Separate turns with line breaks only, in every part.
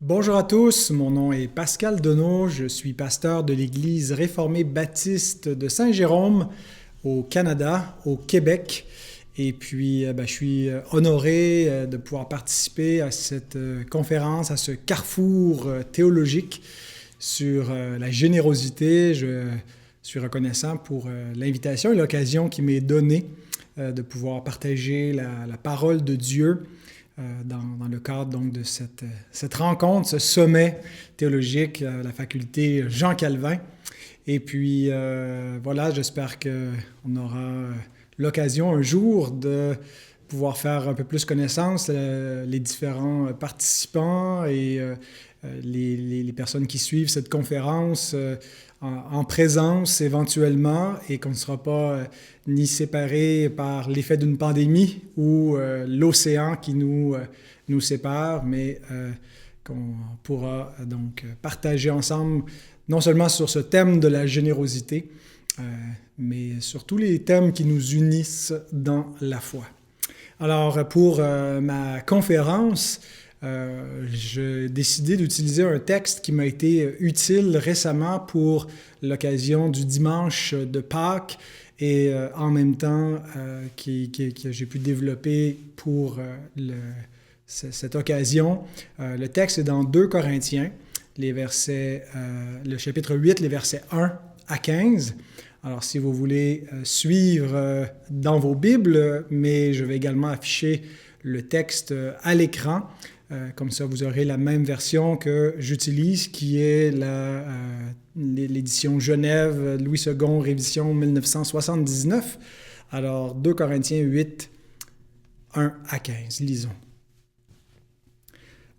Bonjour à tous, mon nom est Pascal Deneau, je suis pasteur de l'Église réformée baptiste de Saint-Jérôme au Canada, au Québec. Et puis, je suis honoré de pouvoir participer à cette conférence, à ce carrefour théologique sur la générosité. Je suis reconnaissant pour l'invitation et l'occasion qui m'est donnée de pouvoir partager la parole de Dieu dans le cadre donc, de cette rencontre, ce sommet théologique à la faculté Jean Calvin. Et puis, voilà, j'espère qu'on aura l'occasion un jour de pouvoir faire un peu plus connaissance, les différents participants et les personnes qui suivent cette conférence en présence éventuellement et qu'on ne sera pas ni séparés par l'effet d'une pandémie ou l'océan qui nous sépare, mais qu'on pourra donc partager ensemble non seulement sur ce thème de la générosité, mais sur tous les thèmes qui nous unissent dans la foi. Alors, pour ma conférence, j'ai décidé d'utiliser un texte qui m'a été utile récemment pour l'occasion du dimanche de Pâques et en même temps que j'ai pu développer pour cette occasion. Le texte est dans 2 Corinthiens, le chapitre 8, les versets 1 à 15. Alors, si vous voulez suivre dans vos Bibles, mais je vais également afficher le texte à l'écran. Comme ça, vous aurez la même version que j'utilise, qui est l'édition Genève, Louis II, révision 1979. Alors, 2 Corinthiens 8, 1 à 15. Lisons.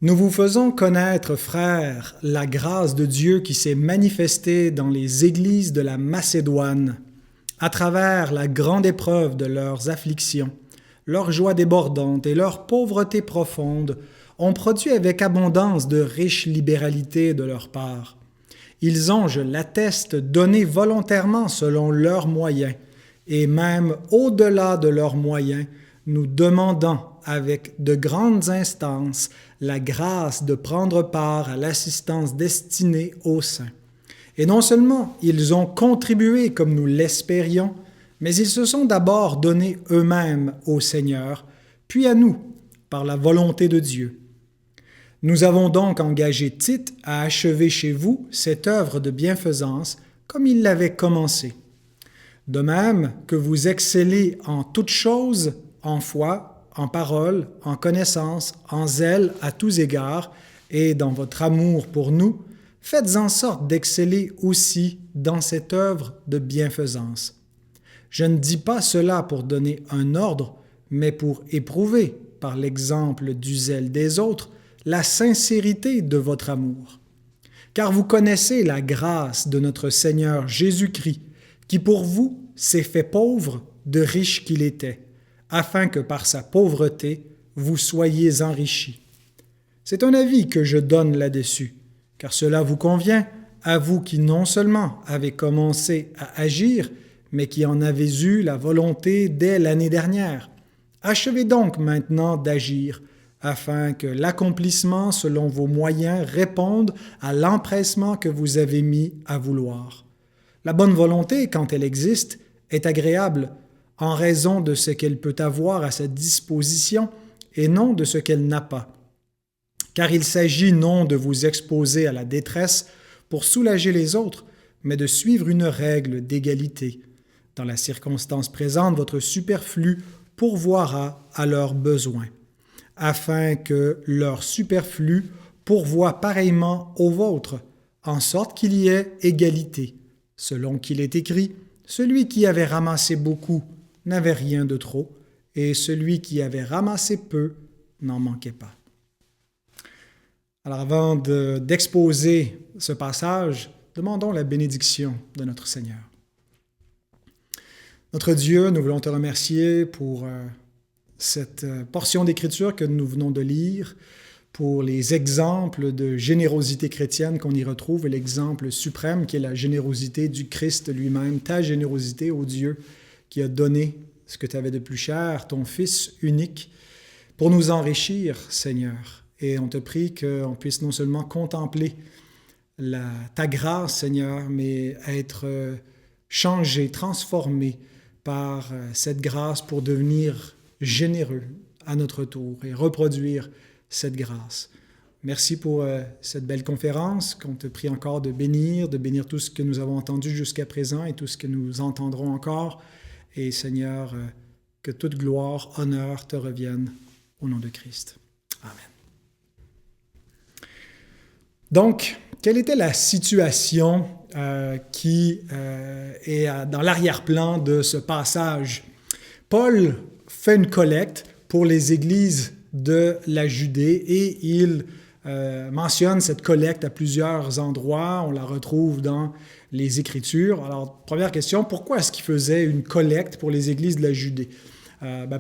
Nous vous faisons connaître, frères, la grâce de Dieu qui s'est manifestée dans les églises de la Macédoine, à travers la grande épreuve de leurs afflictions. Leur joie débordante et leur pauvreté profonde ont produit avec abondance de riches libéralités de leur part. Ils ont, je l'atteste, donné volontairement selon leurs moyens, et même au-delà de leurs moyens, nous demandant avec de grandes instances la grâce de prendre part à l'assistance destinée aux saints. Et non seulement ils ont contribué comme nous l'espérions, mais ils se sont d'abord donnés eux-mêmes au Seigneur, puis à nous, par la volonté de Dieu. Nous avons donc engagé Tite à achever chez vous cette œuvre de bienfaisance comme il l'avait commencée. De même que vous excellez en toutes choses, en foi, en parole, en connaissance, en zèle à tous égards, et dans votre amour pour nous, faites en sorte d'exceller aussi dans cette œuvre de bienfaisance. Je ne dis pas cela pour donner un ordre, mais pour éprouver, par l'exemple du zèle des autres, la sincérité de votre amour. Car vous connaissez la grâce de notre Seigneur Jésus-Christ, qui pour vous s'est fait pauvre de riche qu'il était, afin que par sa pauvreté, vous soyez enrichis. C'est un avis que je donne là-dessus, car cela vous convient, à vous qui non seulement avez commencé à agir, mais qui en avez eu la volonté dès l'année dernière. Achevez donc maintenant d'agir, afin que l'accomplissement selon vos moyens réponde à l'empressement que vous avez mis à vouloir. La bonne volonté, quand elle existe, est agréable en raison de ce qu'elle peut avoir à sa disposition et non de ce qu'elle n'a pas. Car il s'agit non de vous exposer à la détresse pour soulager les autres, mais de suivre une règle d'égalité. Dans la circonstance présente, votre superflu pourvoira à leurs besoins, afin que leur superflu pourvoie pareillement au vôtre, en sorte qu'il y ait égalité. Selon qu'il est écrit, celui qui avait ramassé beaucoup n'avait rien de trop, et celui qui avait ramassé peu n'en manquait pas. Alors avant d'exposer ce passage, demandons la bénédiction de notre Seigneur. Notre Dieu, nous voulons te remercier pour cette portion d'écriture que nous venons de lire, pour les exemples de générosité chrétienne qu'on y retrouve et l'exemple suprême qui est la générosité du Christ lui-même, ta générosité, ô Dieu, qui a donné ce que tu avais de plus cher, ton Fils unique, pour nous enrichir, Seigneur, Et on te prie qu'on puisse non seulement contempler ta grâce, Seigneur, mais être changé, transformé par cette grâce pour devenir généreux à notre tour et reproduire cette grâce. Merci pour cette belle conférence qu'on te prie encore de bénir tout ce que nous avons entendu jusqu'à présent et tout ce que nous entendrons encore. Et Seigneur, que toute gloire, honneur te revienne au nom de Christ. Amen. Donc, quelle était la situation qui est dans l'arrière-plan de ce passage? Paul fait une collecte pour les églises de la Judée et il mentionne cette collecte à plusieurs endroits. On la retrouve dans les Écritures. Alors, première question, pourquoi est-ce qu'il faisait une collecte pour les églises de la Judée?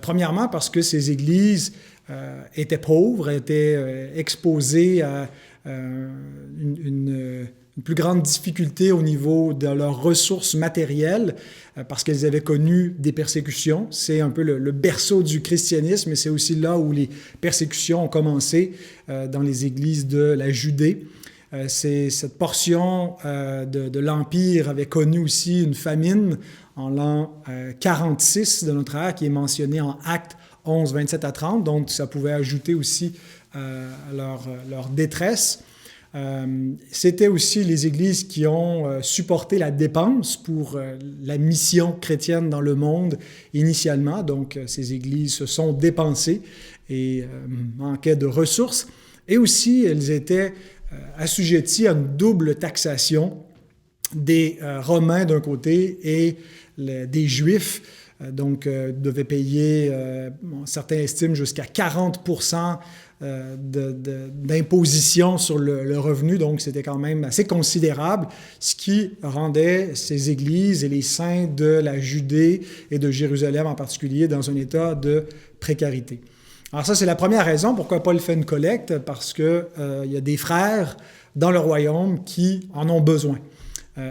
Premièrement, parce que ces églises étaient pauvres, étaient exposées à une plus grande difficulté au niveau de leurs ressources matérielles parce qu'elles avaient connu des persécutions. C'est un peu le berceau du christianisme et c'est aussi là où les persécutions ont commencé dans les églises de la Judée. Cette portion de l'Empire avait connu aussi une famine en l'an 46 de notre ère qui est mentionnée en Actes 11, 27 à 30, donc ça pouvait ajouter aussi à leur détresse. C'était aussi les églises qui ont supporté la dépense pour la mission chrétienne dans le monde initialement. Donc, ces églises se sont dépensées et manquaient de ressources. Et aussi, elles étaient assujetties à une double taxation des Romains d'un côté et des Juifs. Donc, devaient payer, certains estiment, jusqu'à 40% d'imposition sur le revenu. Donc, c'était quand même assez considérable, ce qui rendait ces églises et les saints de la Judée et de Jérusalem en particulier dans un état de précarité. Alors ça, c'est la première raison pourquoi Paul fait une collecte, parce qu'il y a des frères dans le royaume qui en ont besoin.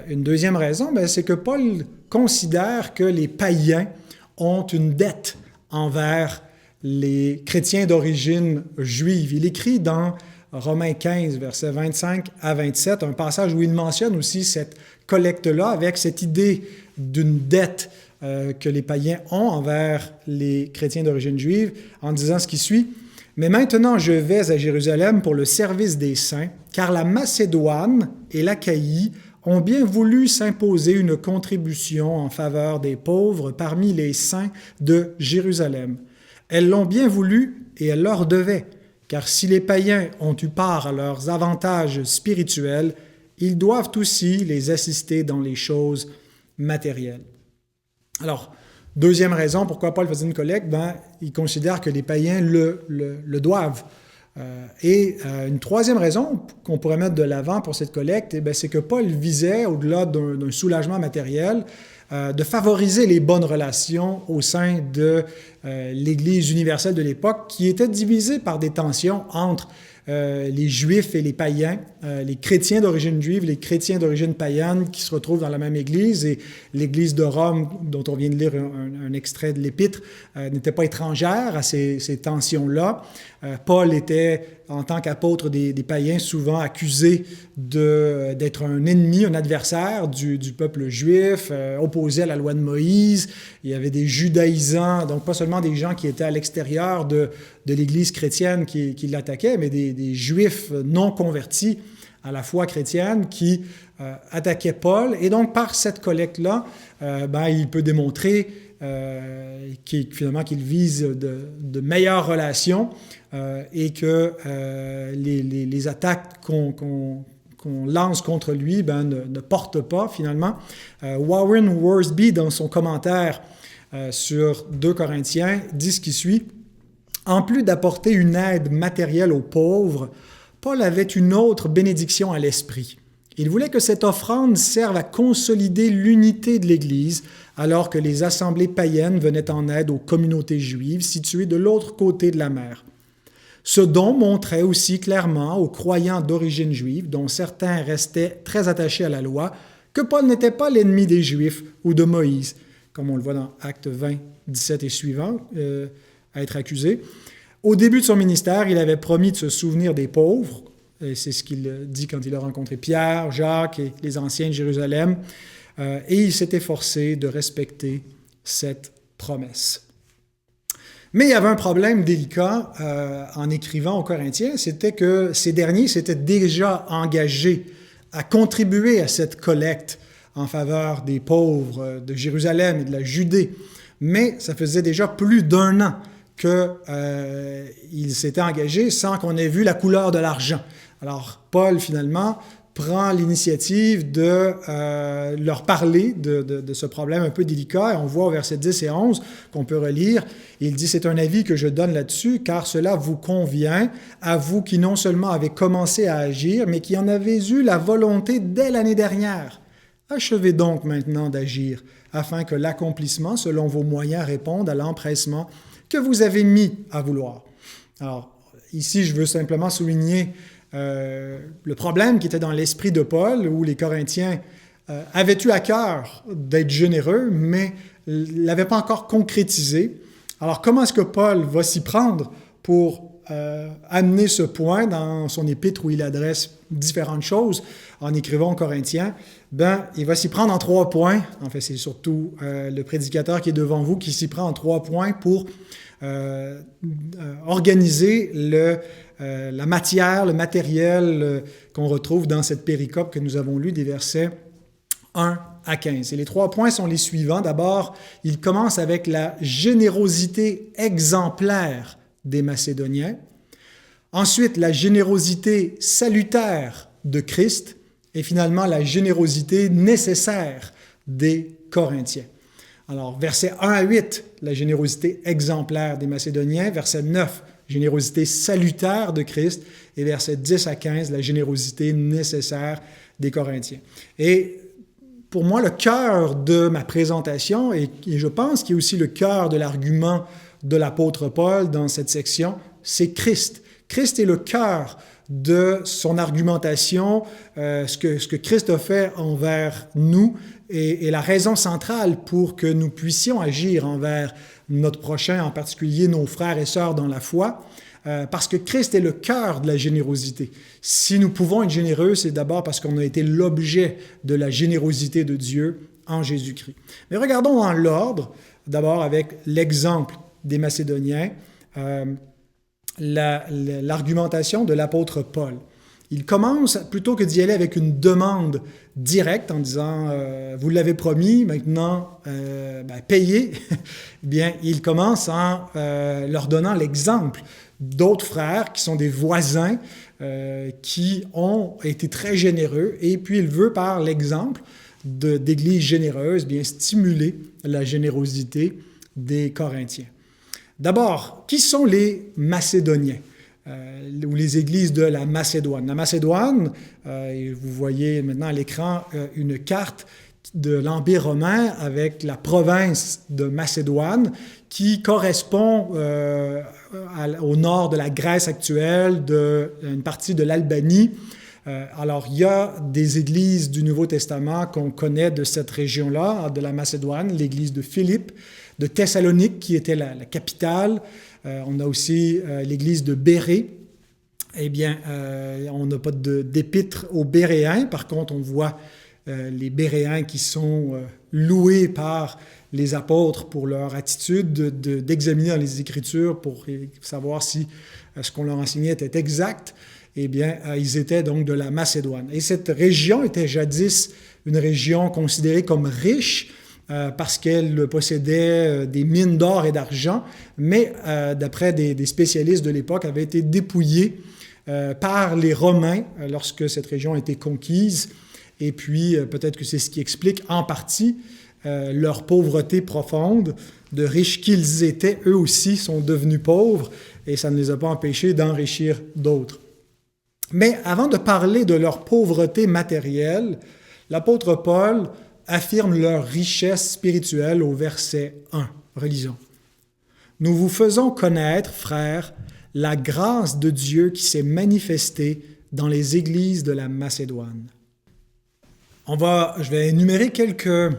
Une deuxième raison, c'est que Paul considère que les païens ont une dette envers les chrétiens d'origine juive. Il écrit dans Romains 15, versets 25 à 27, un passage où il mentionne aussi cette collecte-là avec cette idée d'une dette que les païens ont envers les chrétiens d'origine juive, en disant ce qui suit. « Mais maintenant je vais à Jérusalem pour le service des saints, car la Macédoine et l'Achaïe ont bien voulu s'imposer une contribution en faveur des pauvres parmi les saints de Jérusalem. Elles l'ont bien voulu et elles leur devaient, car si les païens ont eu part à leurs avantages spirituels, ils doivent aussi les assister dans les choses matérielles. » Alors, deuxième raison pourquoi Paul faisait une collecte, il considère que les païens le doivent. Une troisième raison qu'on pourrait mettre de l'avant pour cette collecte, c'est que Paul visait, au-delà d'un soulagement matériel, de favoriser les bonnes relations au sein de l'Église universelle de l'époque, qui était divisée par des tensions entre les Juifs et les païens, les chrétiens d'origine juive, les chrétiens d'origine païenne qui se retrouvent dans la même Église, et l'Église de Rome, dont on vient de lire un extrait de l'Épître, n'était pas étrangère à ces tensions-là. Paul était, en tant qu'apôtre des païens, souvent accusé d'être un ennemi, un adversaire du peuple juif, opposé à la loi de Moïse. Il y avait des judaïsants, donc pas seulement des gens qui étaient à l'extérieur de l'Église chrétienne qui l'attaquaient, mais des juifs non convertis à la foi chrétienne qui attaquaient Paul. Et donc, par cette collecte-là, il peut démontrer qu'il vise de meilleures relations et que les attaques qu'on lance contre lui ne portent pas, finalement. Warren Wiersbe, dans son commentaire sur 2 Corinthiens, dit ce qui suit. « En plus d'apporter une aide matérielle aux pauvres, Paul avait une autre bénédiction à l'esprit. Il voulait que cette offrande serve à consolider l'unité de l'Église, alors que les assemblées païennes venaient en aide aux communautés juives situées de l'autre côté de la mer. Ce don montrait aussi clairement aux croyants d'origine juive, dont certains restaient très attachés à la loi, que Paul n'était pas l'ennemi des Juifs ou de Moïse, comme on le voit dans Actes 20, 17 et suivants, à être accusé. Au début de son ministère, il avait promis de se souvenir des pauvres, et c'est ce qu'il dit quand il a rencontré Pierre, Jacques et les anciens de Jérusalem, et il s'est efforcé de respecter cette promesse. Mais il y avait un problème délicat en écrivant aux Corinthiens, c'était que ces derniers s'étaient déjà engagés à contribuer à cette collecte en faveur des pauvres de Jérusalem et de la Judée. Mais ça faisait déjà plus d'1 an qu'ils s'étaient engagés sans qu'on ait vu la couleur de l'argent. Alors, Paul, finalement, prend l'initiative de leur parler de ce problème un peu délicat. Et on voit au verset 10 et 11 qu'on peut relire. Il dit « C'est un avis que je donne là-dessus, car cela vous convient, à vous qui non seulement avez commencé à agir, mais qui en avez eu la volonté dès l'année dernière. Achevez donc maintenant d'agir, afin que l'accomplissement, selon vos moyens, réponde à l'empressement que vous avez mis à vouloir. » Alors, ici, je veux simplement souligner le problème qui était dans l'esprit de Paul, où les Corinthiens avaient eu à cœur d'être généreux, mais ne l'avaient pas encore concrétisé. Alors, comment est-ce que Paul va s'y prendre pour amener ce point dans son épître où il adresse différentes choses en écrivant aux Corinthiens? Il va s'y prendre en 3 points. En fait, c'est surtout le prédicateur qui est devant vous qui s'y prend en 3 points pour organiser la matière, le matériel qu'on retrouve dans cette péricope que nous avons lue des versets 1 à 15. Et les 3 points sont les suivants. D'abord, il commence avec la générosité exemplaire des Macédoniens. Ensuite, la générosité salutaire de Christ. Et finalement, la générosité nécessaire des Corinthiens. Alors, versets 1 à 8, la générosité exemplaire des Macédoniens. Verset 9, générosité salutaire de Christ. Et versets 10 à 15, la générosité nécessaire des Corinthiens. Et pour moi, le cœur de ma présentation, et je pense qu'il y a aussi le cœur de l'argument de l'apôtre Paul dans cette section, c'est Christ. Christ est le cœur de son argumentation, ce que Christ a fait envers nous est la raison centrale pour que nous puissions agir envers notre prochain, en particulier nos frères et sœurs dans la foi, parce que Christ est le cœur de la générosité. Si nous pouvons être généreux, c'est d'abord parce qu'on a été l'objet de la générosité de Dieu en Jésus-Christ. Mais regardons dans l'ordre, d'abord avec l'exemple des Macédoniens, l'argumentation de l'apôtre Paul. Il commence, plutôt que d'y aller avec une demande directe en disant « Vous l'avez promis, maintenant payez », bien, il commence en leur donnant l'exemple d'autres frères qui sont des voisins qui ont été très généreux, et puis il veut, par l'exemple d'églises généreuses, bien stimuler la générosité des Corinthiens. D'abord, qui sont les Macédoniens ou les églises de la Macédoine? La Macédoine, vous voyez maintenant à l'écran une carte de l'Empire romain avec la province de Macédoine qui correspond au nord de la Grèce actuelle, une partie de l'Albanie. Alors, il y a des églises du Nouveau Testament qu'on connaît de cette région-là, de la Macédoine, l'église de Philippe, de Thessalonique, qui était la capitale. On a aussi l'église de Bérée. Eh bien, on n'a pas d'épître aux Béréens. Par contre, on voit les Béréens qui sont loués par les apôtres pour leur attitude d'examiner dans les Écritures pour savoir si ce qu'on leur enseignait était exact. Eh bien, ils étaient donc de la Macédoine. Et cette région était jadis une région considérée comme riche parce qu'elle possédait des mines d'or et d'argent, mais d'après des spécialistes de l'époque, avait été dépouillée par les Romains lorsque cette région a été conquise. Et puis, peut-être que c'est ce qui explique en partie leur pauvreté profonde. De riches qu'ils étaient, eux aussi sont devenus pauvres et ça ne les a pas empêchés d'enrichir d'autres. Mais avant de parler de leur pauvreté matérielle, l'apôtre Paul affirme leur richesse spirituelle au verset 1. Relisons. « Nous vous faisons connaître, frères, la grâce de Dieu qui s'est manifestée dans les églises de la Macédoine. » Je vais énumérer quelques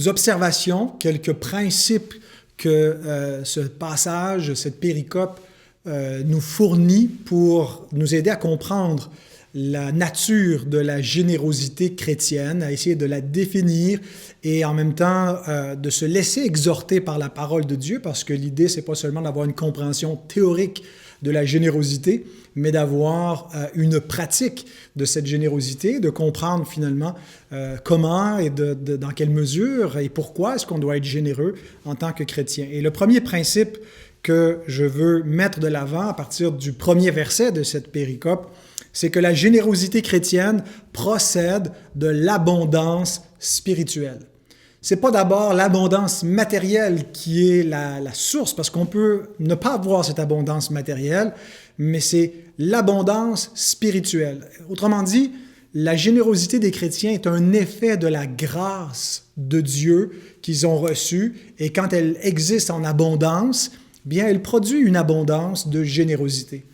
observations, quelques principes que ce passage, cette péricope, nous fournit pour nous aider à comprendre la nature de la générosité chrétienne, à essayer de la définir et en même temps de se laisser exhorter par la parole de Dieu, parce que l'idée, c'est pas seulement d'avoir une compréhension théorique de la générosité, mais d'avoir une pratique de cette générosité, de comprendre finalement comment et dans quelle mesure et pourquoi est-ce qu'on doit être généreux en tant que chrétien. Et le premier principe que je veux mettre de l'avant à partir du premier verset de cette péricope, c'est que la générosité chrétienne procède de l'abondance spirituelle. C'est pas d'abord l'abondance matérielle qui est la source, parce qu'on peut ne pas avoir cette abondance matérielle, mais c'est l'abondance spirituelle. Autrement dit, la générosité des chrétiens est un effet de la grâce de Dieu qu'ils ont reçue, et quand elle existe en abondance, bien, elle produit une abondance de générosité.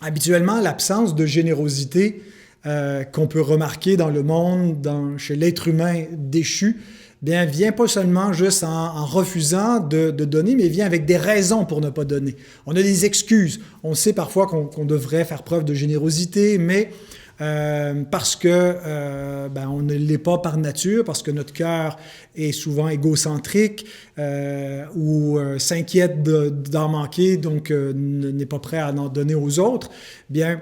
Habituellement, l'absence de générosité qu'on peut remarquer dans le monde, chez l'être humain déchu, bien, vient pas seulement juste en refusant de donner, mais vient avec des raisons pour ne pas donner. On a des excuses. On sait parfois qu'on devrait faire preuve de générosité, mais parce que on ne l'est pas par nature, parce que notre cœur est souvent égocentrique ou s'inquiète d'en manquer, donc n'est pas prêt à en donner aux autres, bien,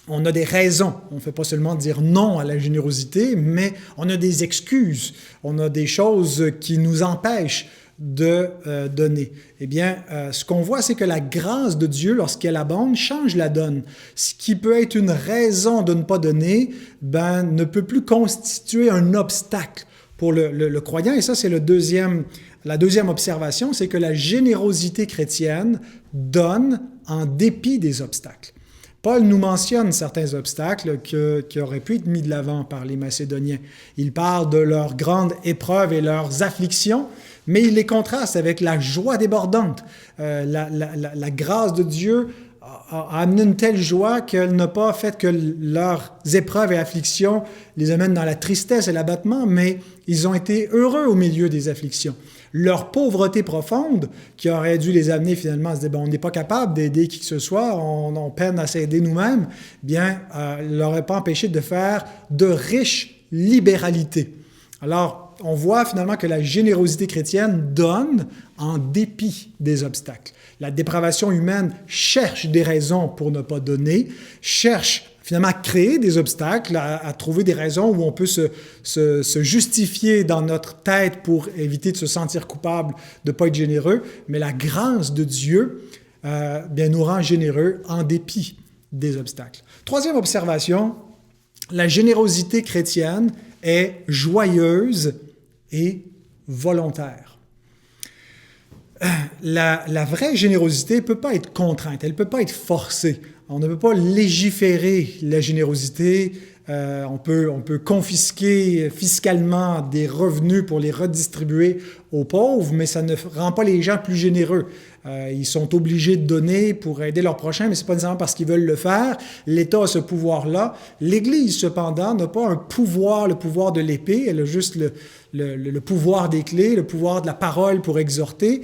on a des raisons. On ne fait pas seulement dire non à la générosité, mais on a des excuses. On a des choses qui nous empêchent de donner. Eh bien, ce qu'on voit, c'est que la grâce de Dieu, lorsqu'elle abonde, change la donne. Ce qui peut être une raison de ne pas donner, ne peut plus constituer un obstacle pour le croyant. Et ça, c'est la deuxième observation, c'est que la générosité chrétienne donne en dépit des obstacles. Paul nous mentionne certains obstacles qui auraient pu être mis de l'avant par les Macédoniens. Il parle de leurs grandes épreuves et leurs afflictions, mais il les contraste avec la joie débordante. La grâce de Dieu a amené une telle joie qu'elle n'a pas fait que leurs épreuves et afflictions les amènent dans la tristesse et l'abattement, mais ils ont été heureux au milieu des afflictions. Leur pauvreté profonde, qui aurait dû les amener finalement à se dire on n'est pas capable d'aider qui que ce soit, on peine à s'aider nous-mêmes, bien, ne l'aurait pas empêché de faire de riches libéralités. Alors, on voit finalement que la générosité chrétienne donne en dépit des obstacles. La dépravation humaine cherche des raisons pour ne pas donner, cherche finalement à créer des obstacles, à trouver des raisons où on peut se justifier dans notre tête pour éviter de se sentir coupable de ne pas être généreux, mais la grâce de Dieu nous rend généreux en dépit des obstacles. Troisième observation, la générosité chrétienne est joyeuse et volontaire. La vraie générosité ne peut pas être contrainte, elle ne peut pas être forcée. On ne peut pas légiférer la générosité. On peut confisquer fiscalement des revenus pour les redistribuer aux pauvres, mais ça ne rend pas les gens plus généreux. Ils sont obligés de donner pour aider leurs prochains, mais ce n'est pas nécessairement parce qu'ils veulent le faire. L'État a ce pouvoir-là. L'Église, cependant, n'a pas un pouvoir, le pouvoir de l'épée. Elle a juste le pouvoir des clés, le pouvoir de la parole pour exhorter.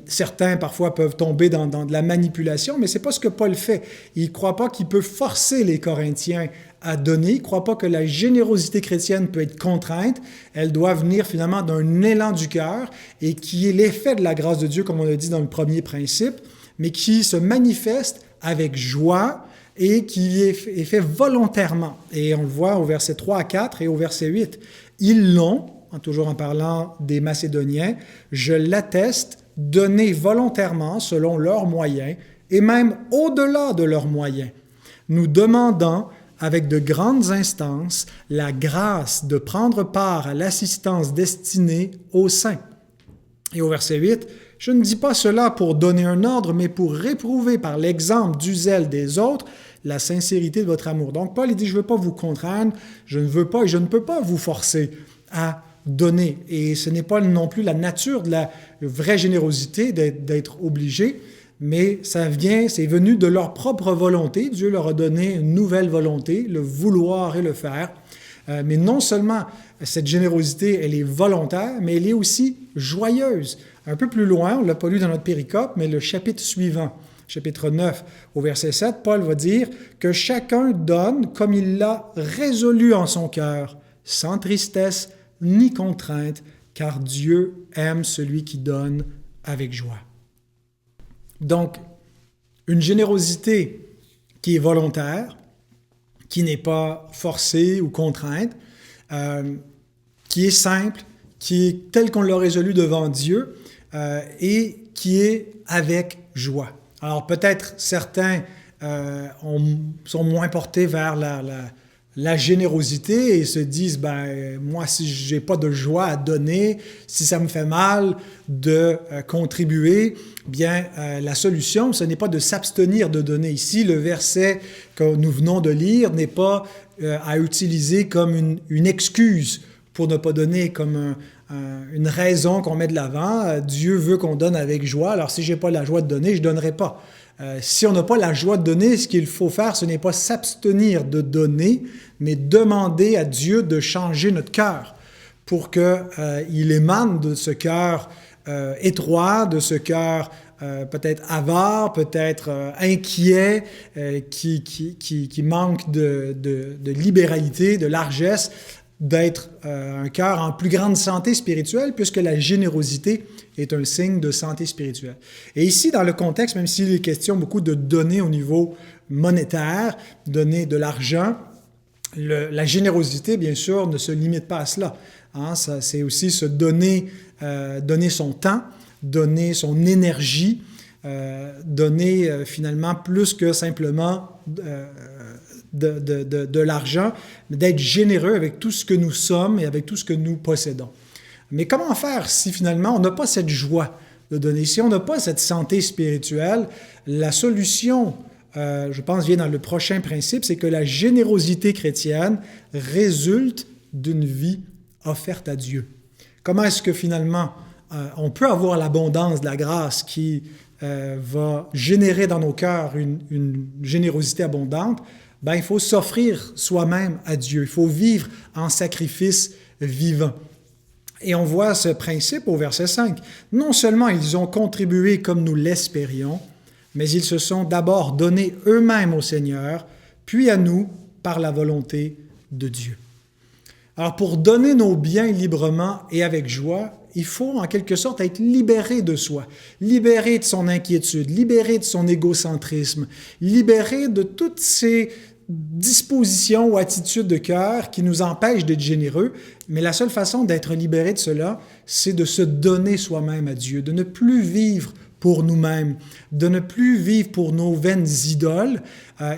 Certains, parfois, peuvent tomber dans de la manipulation, mais ce n'est pas ce que Paul fait. Il ne croit pas qu'il peut forcer les Corinthiens à donner. Il ne croit pas que la générosité chrétienne peut être contrainte. Elle doit venir finalement d'un élan du cœur et qui est l'effet de la grâce de Dieu, comme on l'a dit dans le premier principe, mais qui se manifeste avec joie et qui est fait volontairement. Et on le voit au verset 3 à 4 et au verset 8. Ils l'ont, toujours en parlant des Macédoniens, je l'atteste, donné volontairement selon leurs moyens et même au-delà de leurs moyens, nous demandant avec de grandes instances la grâce de prendre part à l'assistance destinée aux saints. Et au verset 8, je ne dis pas cela pour donner un ordre, mais pour réprouver par l'exemple du zèle des autres la sincérité de votre amour. Donc Paul, il dit, je ne veux pas vous contraindre, je ne veux pas et je ne peux pas vous forcer à donner. Et ce n'est pas non plus la nature de la vraie générosité d'être obligé, mais c'est venu de leur propre volonté. Dieu leur a donné une nouvelle volonté, le vouloir et le faire. Mais non seulement cette générosité, elle est volontaire, mais elle est aussi joyeuse. Un peu plus loin, on ne l'a pas lu dans notre péricope, mais le chapitre suivant, chapitre 9, au verset 7, Paul va dire que chacun donne comme il l'a résolu en son cœur, sans tristesse ni contrainte, car Dieu aime celui qui donne avec joie. Donc, une générosité qui est volontaire, qui n'est pas forcée ou contrainte, qui est simple, qui est telle qu'on l'a résolu devant Dieu et qui est avec joie. Alors peut-être certains sont moins portés vers la générosité et se disent, moi si je n'ai pas de joie à donner, si ça me fait mal de contribuer, la solution, ce n'est pas de s'abstenir de donner. Ici, le verset que nous venons de lire n'est pas à utiliser comme une excuse pour ne pas donner, comme une raison qu'on met de l'avant. Dieu veut qu'on donne avec joie, alors si je n'ai pas la joie de donner, je ne donnerai pas. Si on n'a pas la joie de donner, ce qu'il faut faire, ce n'est pas s'abstenir de mais demander à Dieu de changer notre cœur pour qu'il émane de ce cœur étroit, de ce cœur peut-être avare, peut-être inquiet, qui manque de libéralité, de largesse, d'être un cœur en plus grande santé spirituelle, puisque la générosité est un signe de santé spirituelle. Et ici, dans le contexte, même s'il est question beaucoup de donner au niveau monétaire, donner de l'argent, la générosité, bien sûr, ne se limite pas à cela. C'est aussi se donner son temps, donner son énergie, donner finalement plus que simplement de l'argent, mais d'être généreux avec tout ce que nous sommes et avec tout ce que nous possédons. Mais comment faire si finalement on n'a pas cette joie de donner? Si on n'a pas cette santé spirituelle, la solution, je pense, vient dans le prochain principe, c'est que la générosité chrétienne résulte d'une vie offerte à Dieu. Comment est-ce que finalement on peut avoir l'abondance de la grâce qui va générer dans nos cœurs une générosité abondante? Il faut s'offrir soi-même à Dieu. Il faut vivre en sacrifice vivant. Et on voit ce principe au verset 5. Non seulement ils ont contribué comme nous l'espérions, mais ils se sont d'abord donnés eux-mêmes au Seigneur, puis à nous par la volonté de Dieu. Alors pour donner nos biens librement et avec joie, il faut en quelque sorte être libéré de soi, libéré de son inquiétude, libéré de son égocentrisme, libéré de toutes ces dispositions ou attitudes de cœur qui nous empêchent d'être généreux. Mais la seule façon d'être libéré de cela, c'est de se donner soi-même à Dieu, de ne plus vivre pour nous-mêmes, de ne plus vivre pour nos vaines idoles,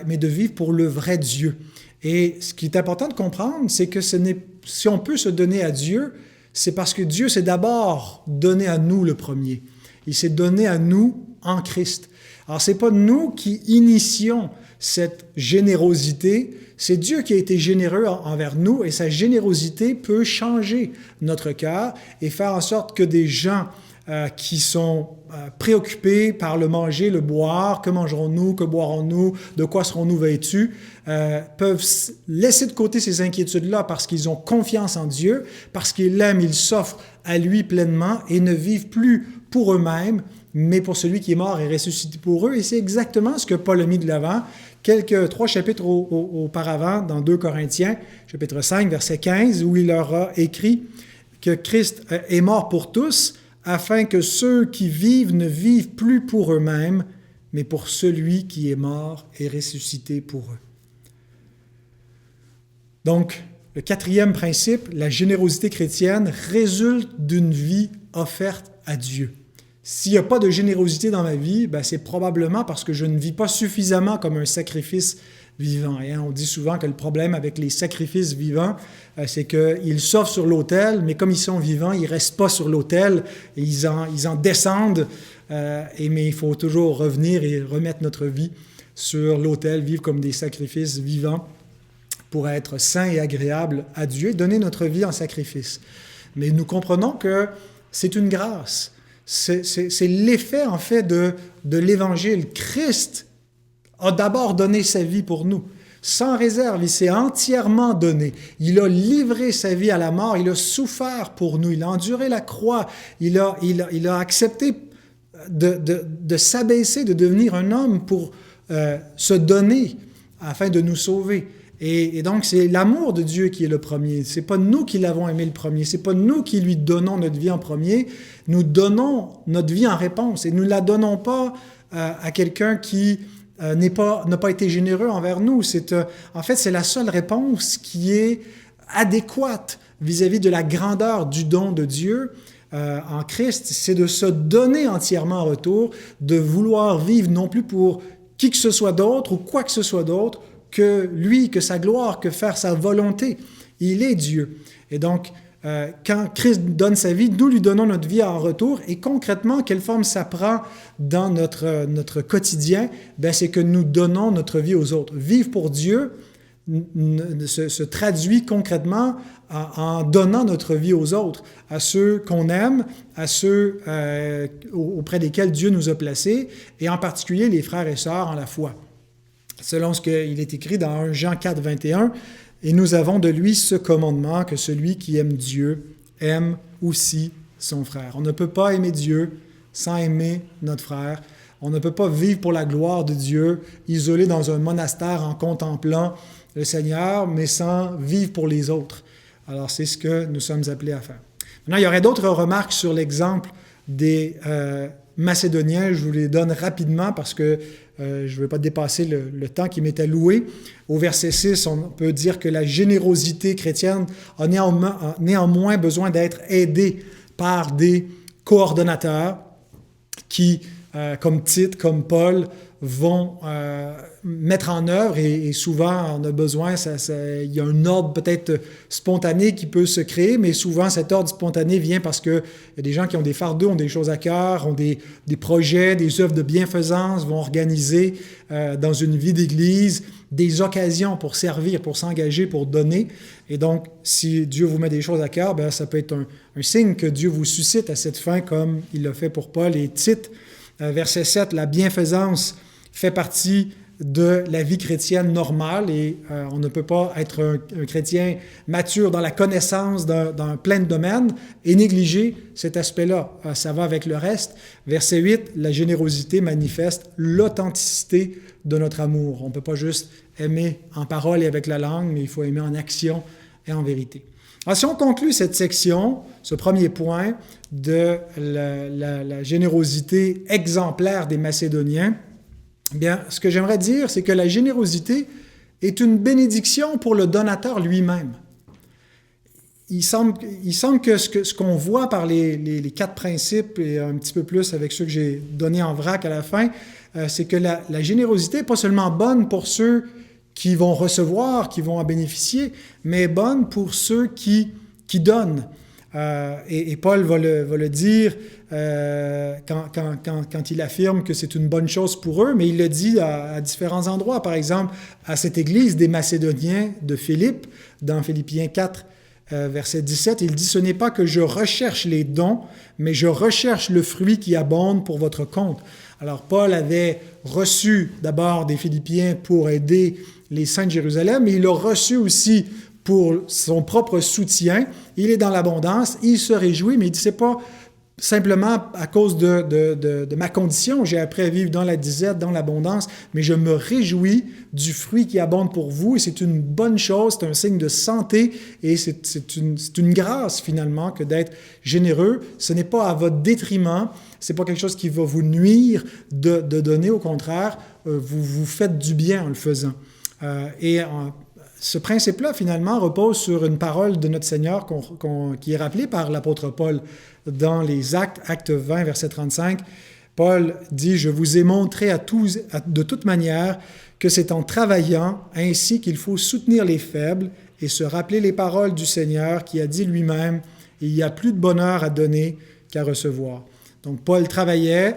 mais de vivre pour le vrai Dieu. Et ce qui est important de comprendre, c'est que si on peut se donner à Dieu, c'est parce que Dieu s'est d'abord donné à nous le premier. Il s'est donné à nous en Christ. Alors, ce n'est pas nous qui initions cette générosité, c'est Dieu qui a été généreux envers nous et sa générosité peut changer notre cœur et faire en sorte que des gens qui sont préoccupés par le manger, le boire, que mangerons-nous, que boirons-nous, de quoi serons-nous vêtus, peuvent laisser de côté ces inquiétudes-là parce qu'ils ont confiance en Dieu, parce qu'ils l'aiment, ils s'offrent à lui pleinement et ne vivent plus pour eux-mêmes, mais pour celui qui est mort et ressuscité pour eux. Et c'est exactement ce que Paul a mis de l'avant 3 chapitres auparavant dans 2 Corinthiens, chapitre 5, verset 15, où il leur a écrit que Christ est mort pour tous, afin que ceux qui vivent ne vivent plus pour eux-mêmes, mais pour celui qui est mort et ressuscité pour eux. Donc, le 4e principe, la générosité chrétienne résulte d'une vie offerte à Dieu. S'il n'y a pas de générosité dans ma vie, c'est probablement parce que je ne vis pas suffisamment comme un sacrifice vivant. Et on dit souvent que le problème avec les sacrifices vivants, c'est qu'ils s'offrent sur l'autel, mais comme ils sont vivants, ils ne restent pas sur l'autel, et ils en descendent, mais il faut toujours revenir et remettre notre vie sur l'autel, vivre comme des sacrifices vivants pour être saints et agréables à Dieu, donner notre vie en sacrifice. Mais nous comprenons que c'est une grâce. C'est l'effet, en fait, de l'Évangile. Christ a d'abord donné sa vie pour nous. sans réserve, il s'est entièrement donné. Il a livré sa vie à la mort, il a souffert pour nous, il a enduré la croix, il a accepté de s'abaisser, de devenir un homme pour se donner afin de nous sauver. Et donc, c'est l'amour de Dieu qui est le premier. C'est pas nous qui l'avons aimé le premier. C'est pas nous qui lui donnons notre vie en premier. Nous donnons notre vie en réponse. Et nous ne la donnons pas à quelqu'un qui n'a pas été généreux envers nous. En fait, c'est la seule réponse qui est adéquate vis-à-vis de la grandeur du don de Dieu en Christ. C'est de se donner entièrement en retour, de vouloir vivre non plus pour qui que ce soit d'autre ou quoi que ce soit d'autre, que lui, que sa gloire, que faire sa volonté. Il est Dieu. Et donc, quand Christ donne sa vie, nous lui donnons notre vie en retour. Et concrètement, quelle forme ça prend dans notre quotidien? Bien, c'est que nous donnons notre vie aux autres. Vivre pour Dieu se traduit concrètement en donnant notre vie aux autres, à ceux qu'on aime, à ceux auprès desquels Dieu nous a placés, et en particulier les frères et sœurs en la foi. Selon ce qu'il est écrit dans 1 Jean 4, 21, « Et nous avons de lui ce commandement que celui qui aime Dieu aime aussi son frère. » On ne peut pas aimer Dieu sans aimer notre frère. On ne peut pas vivre pour la gloire de Dieu, isolé dans un monastère en contemplant le Seigneur, mais sans vivre pour les autres. Alors, c'est ce que nous sommes appelés à faire. Maintenant, il y aurait d'autres remarques sur l'exemple des Macédoniens. Je vous les donne rapidement parce que je ne veux pas dépasser le temps qui m'est alloué. Au verset 6, on peut dire que la générosité chrétienne a néanmoins besoin d'être aidée par des coordonnateurs qui, comme Tite, comme Paul, vont mettre en œuvre, et souvent on a besoin, il y a un ordre peut-être spontané qui peut se créer, mais souvent cet ordre spontané vient parce qu'il y a des gens qui ont des fardeaux, ont des choses à cœur, ont des projets, des œuvres de bienfaisance, vont organiser dans une vie d'église des occasions pour servir, pour s'engager, pour donner. Et donc, si Dieu vous met des choses à cœur, bien, ça peut être un signe que Dieu vous suscite à cette fin, comme il l'a fait pour Paul et Tite. Verset 7, la bienfaisance fait partie de la vie chrétienne normale, et on ne peut pas être un chrétien mature dans la connaissance dans plein de domaines et négliger cet aspect-là. Ça va avec le reste. Verset 8, la générosité manifeste l'authenticité de notre amour. On ne peut pas juste aimer en parole et avec la langue, mais il faut aimer en action et en vérité. Alors, si on conclut cette section, ce premier point de la générosité exemplaire des Macédoniens, bien, ce que j'aimerais dire, c'est que la générosité est une bénédiction pour le donateur lui-même. Il semble que ce qu'on voit par les 4 principes, et un petit peu plus avec ceux que j'ai donnés en vrac à la fin, c'est que la générosité n'est pas seulement bonne pour ceux qui vont recevoir, qui vont en bénéficier, mais bonne pour ceux qui donnent. Et Paul va le dire quand il affirme que c'est une bonne chose pour eux, mais il le dit à différents endroits. Par exemple, à cette église des Macédoniens de Philippe, dans Philippiens 4, verset 17, il dit « Ce n'est pas que je recherche les dons, mais je recherche le fruit qui abonde pour votre compte. » Alors, Paul avait reçu d'abord des Philippiens pour aider les saints de Jérusalem, mais il a reçu aussi pour son propre soutien. Il est dans l'abondance, il se réjouit, mais il dit, c'est pas simplement à cause de ma condition. J'ai appris à vivre dans la disette, dans l'abondance, mais je me réjouis du fruit qui abonde pour vous, et c'est une bonne chose, c'est un signe de santé, et c'est une grâce finalement que d'être généreux. Ce n'est pas à votre détriment, c'est pas quelque chose qui va vous nuire de donner, au contraire, vous faites du bien en le faisant. Ce principe-là, finalement, repose sur une parole de notre Seigneur qui est rappelée par l'apôtre Paul dans les Actes 20, verset 35. Paul dit « Je vous ai montré de toute manière que c'est en travaillant ainsi qu'il faut soutenir les faibles et se rappeler les paroles du Seigneur qui a dit lui-même « Il y a plus de bonheur à donner qu'à recevoir. » Donc, Paul travaillait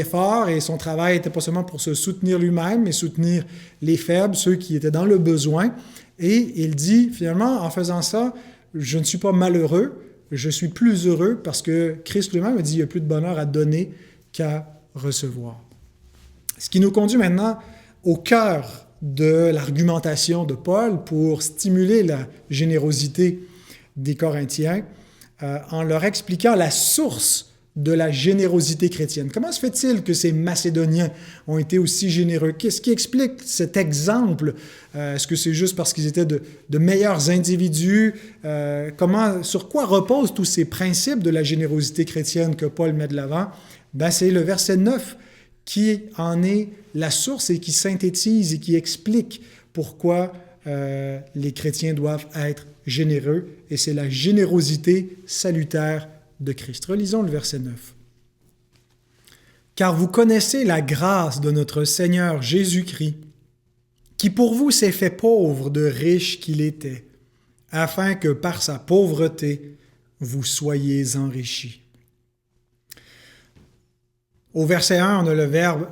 fort, et son travail n'était pas seulement pour se soutenir lui-même, mais soutenir les faibles, ceux qui étaient dans le besoin. Et il dit, finalement, en faisant ça, je ne suis pas malheureux, je suis plus heureux parce que Christ lui-même a dit, il n'y a plus de bonheur à donner qu'à recevoir. Ce qui nous conduit maintenant au cœur de l'argumentation de Paul pour stimuler la générosité des Corinthiens en leur expliquant la source de la générosité chrétienne. Comment se fait-il que ces Macédoniens ont été aussi généreux? Qu'est-ce qui explique cet exemple? Est-ce que c'est juste parce qu'ils étaient de meilleurs individus? Sur quoi reposent tous ces principes de la générosité chrétienne que Paul met de l'avant? C'est le verset 9 qui en est la source et qui synthétise et qui explique pourquoi les chrétiens doivent être généreux. Et c'est la générosité salutaire de Christ. Relisons le verset 9. « Car vous connaissez la grâce de notre Seigneur Jésus-Christ, qui pour vous s'est fait pauvre de riche qu'il était, afin que par sa pauvreté, vous soyez enrichis. » Au verset 1, on a le verbe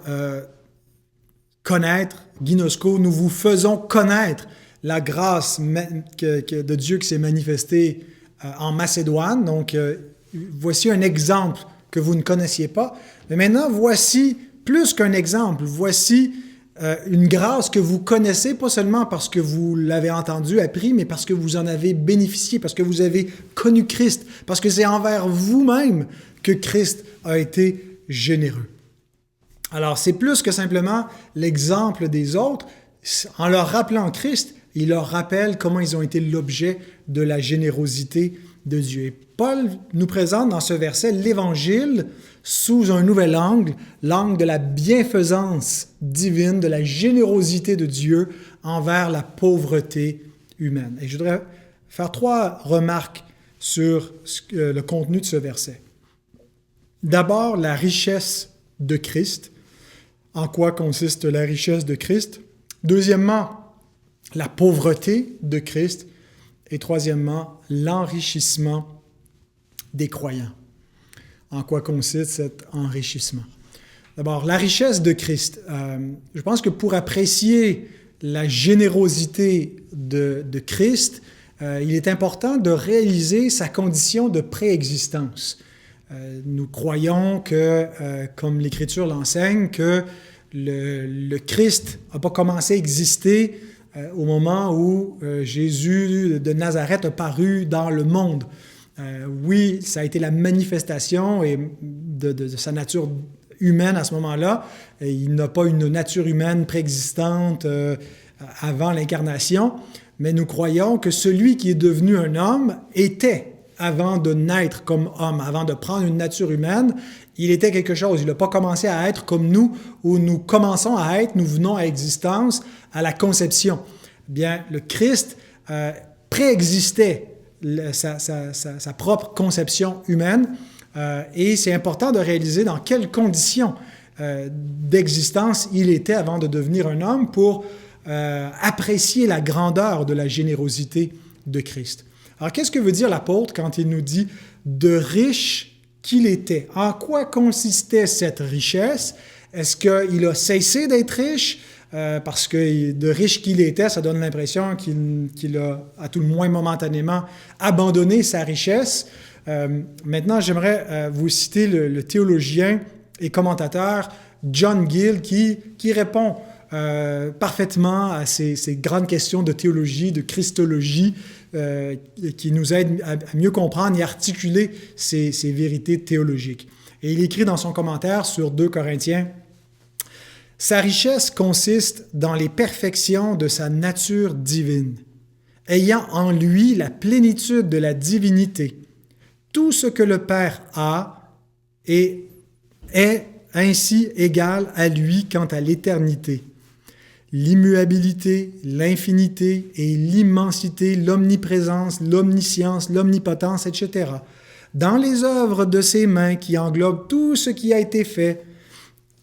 connaître, ginosko, nous vous faisons connaître la grâce de Dieu qui s'est manifestée en Macédoine. Donc, voici un exemple que vous ne connaissiez pas. Mais maintenant, voici plus qu'un exemple. Voici une grâce que vous connaissez, pas seulement parce que vous l'avez entendu, appris, mais parce que vous en avez bénéficié, parce que vous avez connu Christ, parce que c'est envers vous-même que Christ a été généreux. Alors, c'est plus que simplement l'exemple des autres. En leur rappelant Christ, il leur rappelle comment ils ont été l'objet de la générosité de Dieu. Et Paul nous présente dans ce verset l'Évangile sous un nouvel angle, l'angle de la bienfaisance divine, de la générosité de Dieu envers la pauvreté humaine. Et je voudrais faire 3 remarques sur le contenu de ce verset. D'abord, la richesse de Christ. En quoi consiste la richesse de Christ? Deuxièmement, la pauvreté de Christ. Et troisièmement, l'enrichissement des croyants. En quoi consiste cet enrichissement? D'abord, la richesse de Christ. Je pense que pour apprécier la générosité de Christ, il est important de réaliser sa condition de préexistence. Nous croyons que, comme l'Écriture l'enseigne, que le Christ n'a pas commencé à exister au moment où Jésus de Nazareth a paru dans le monde. Oui, ça a été la manifestation de sa nature humaine à ce moment-là. Il n'a pas une nature humaine préexistante avant l'incarnation, mais nous croyons que celui qui est devenu un homme était, avant de naître comme homme, avant de prendre une nature humaine, il était quelque chose. Il n'a pas commencé à être comme nous, où nous commençons à être, nous venons à existence à la conception. Bien, le Christ préexistait sa propre conception humaine et c'est important de réaliser dans quelles conditions d'existence il était avant de devenir un homme pour apprécier la grandeur de la générosité de Christ. Alors, qu'est-ce que veut dire l'apôtre quand il nous dit « de riche qu'il était » ? En quoi consistait cette richesse? Est-ce qu'il a cessé d'être riche? Parce que de riche qu'il était, ça donne l'impression qu'il a, à tout le moins momentanément, abandonné sa richesse. Maintenant, j'aimerais vous citer le théologien et commentateur John Gill qui répond parfaitement à ces grandes questions de théologie, de christologie, qui nous aident à mieux comprendre et articuler ces vérités théologiques. Et il écrit dans son commentaire sur 2 Corinthiens: « Sa richesse consiste dans les perfections de sa nature divine, ayant en lui la plénitude de la divinité. Tout ce que le Père a est ainsi égal à lui quant à l'éternité. L'immuabilité, l'infinité et l'immensité, l'omniprésence, l'omniscience, l'omnipotence, etc. Dans les œuvres de ses mains qui englobent tout ce qui a été fait,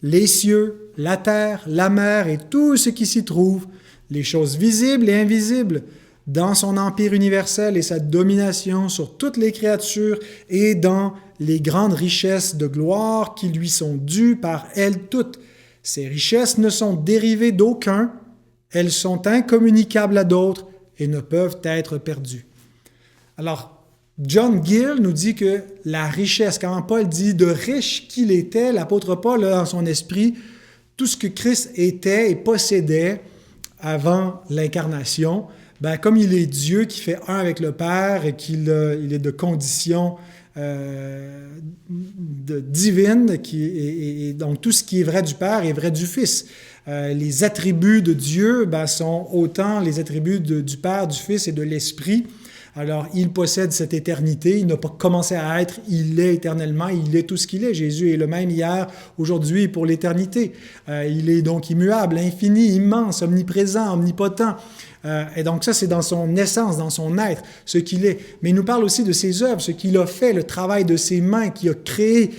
les cieux, la terre, la mer et tout ce qui s'y trouve, les choses visibles et invisibles, dans son empire universel et sa domination sur toutes les créatures et dans les grandes richesses de gloire qui lui sont dues par elles toutes. Ces richesses ne sont dérivées d'aucun, elles sont incommunicables à d'autres et ne peuvent être perdues. » Alors, John Gill nous dit que la richesse, quand Paul dit de riche qu'il était, l'apôtre Paul a dans son esprit tout ce que Christ était et possédait avant l'incarnation, ben, comme il est Dieu qui fait un avec le Père et qu'il il est de condition divine, et donc tout ce qui est vrai du Père est vrai du Fils. Les attributs de Dieu ben, sont autant les attributs du Père, du Fils et de l'Esprit. Alors, il possède cette éternité, il n'a pas commencé à être, il est éternellement, il est tout ce qu'il est. Jésus est le même hier, aujourd'hui et pour l'éternité. Il est donc immuable, infini, immense, omniprésent, omnipotent. Et donc ça, c'est dans son essence, dans son être, ce qu'il est. Mais il nous parle aussi de ses œuvres, ce qu'il a fait, le travail de ses mains, qui a créé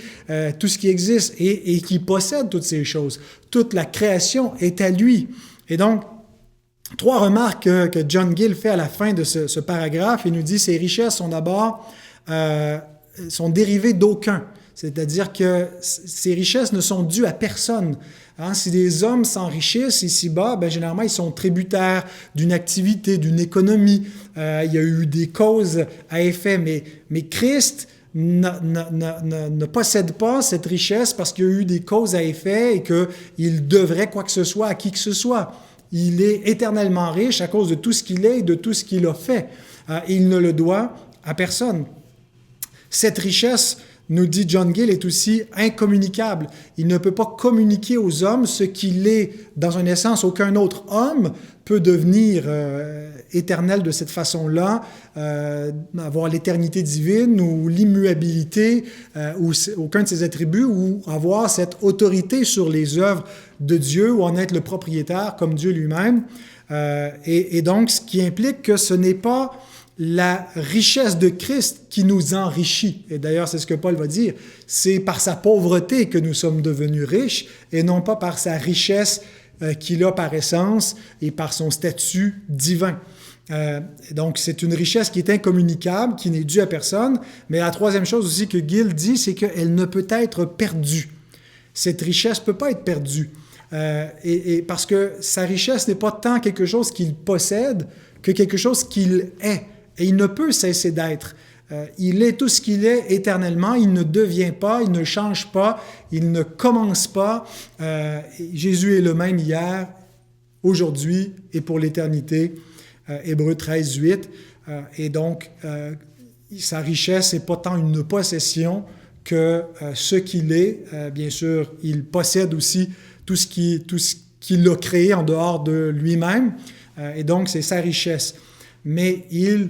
tout ce qui existe et qui possède toutes ces choses. Toute la création est à lui. Et donc, 3 remarques que John Gill fait à la fin de ce paragraphe. Il nous dit « Ces richesses sont d'abord sont dérivées d'aucun ». C'est-à-dire que ces richesses ne sont dues à personne. Hein, si des hommes s'enrichissent ici-bas, ben, généralement, ils sont tributaires d'une activité, d'une économie. Il y a eu des causes à effet, mais Christ ne possède pas cette richesse parce qu'il y a eu des causes à effet et qu'il devrait quoi que ce soit à qui que ce soit. Il est éternellement riche à cause de tout ce qu'il est et de tout ce qu'il a fait. Il ne le doit à personne. Cette richesse, nous dit John Gill, est aussi incommunicable. Il ne peut pas communiquer aux hommes ce qu'il est. Dans une essence, aucun autre homme peut devenir éternel de cette façon-là, avoir l'éternité divine ou l'immuabilité ou aucun de ses attributs, ou avoir cette autorité sur les œuvres de Dieu ou en être le propriétaire comme Dieu lui-même. Et donc, ce qui implique que ce n'est pas la richesse de Christ qui nous enrichit. Et d'ailleurs, c'est ce que Paul va dire. C'est par sa pauvreté que nous sommes devenus riches et non pas par sa richesse qu'il a par essence et par son statut divin. Donc, c'est une richesse qui est incommunicable, qui n'est due à personne. Mais la troisième chose aussi que Gill dit, c'est qu'elle ne peut être perdue. Cette richesse ne peut pas être perdue. Et parce que sa richesse n'est pas tant quelque chose qu'il possède que quelque chose qu'il est. Et il ne peut cesser d'être. Il est tout ce qu'il est éternellement. Il ne devient pas, il ne change pas, il ne commence pas. Jésus est le même hier, aujourd'hui et pour l'éternité. Hébreux 13, 8. Et donc, sa richesse n'est pas tant une possession que ce qu'il est. Bien sûr, il possède aussi tout ce qu'il a créé en dehors de lui-même. Et donc, c'est sa richesse. Mais il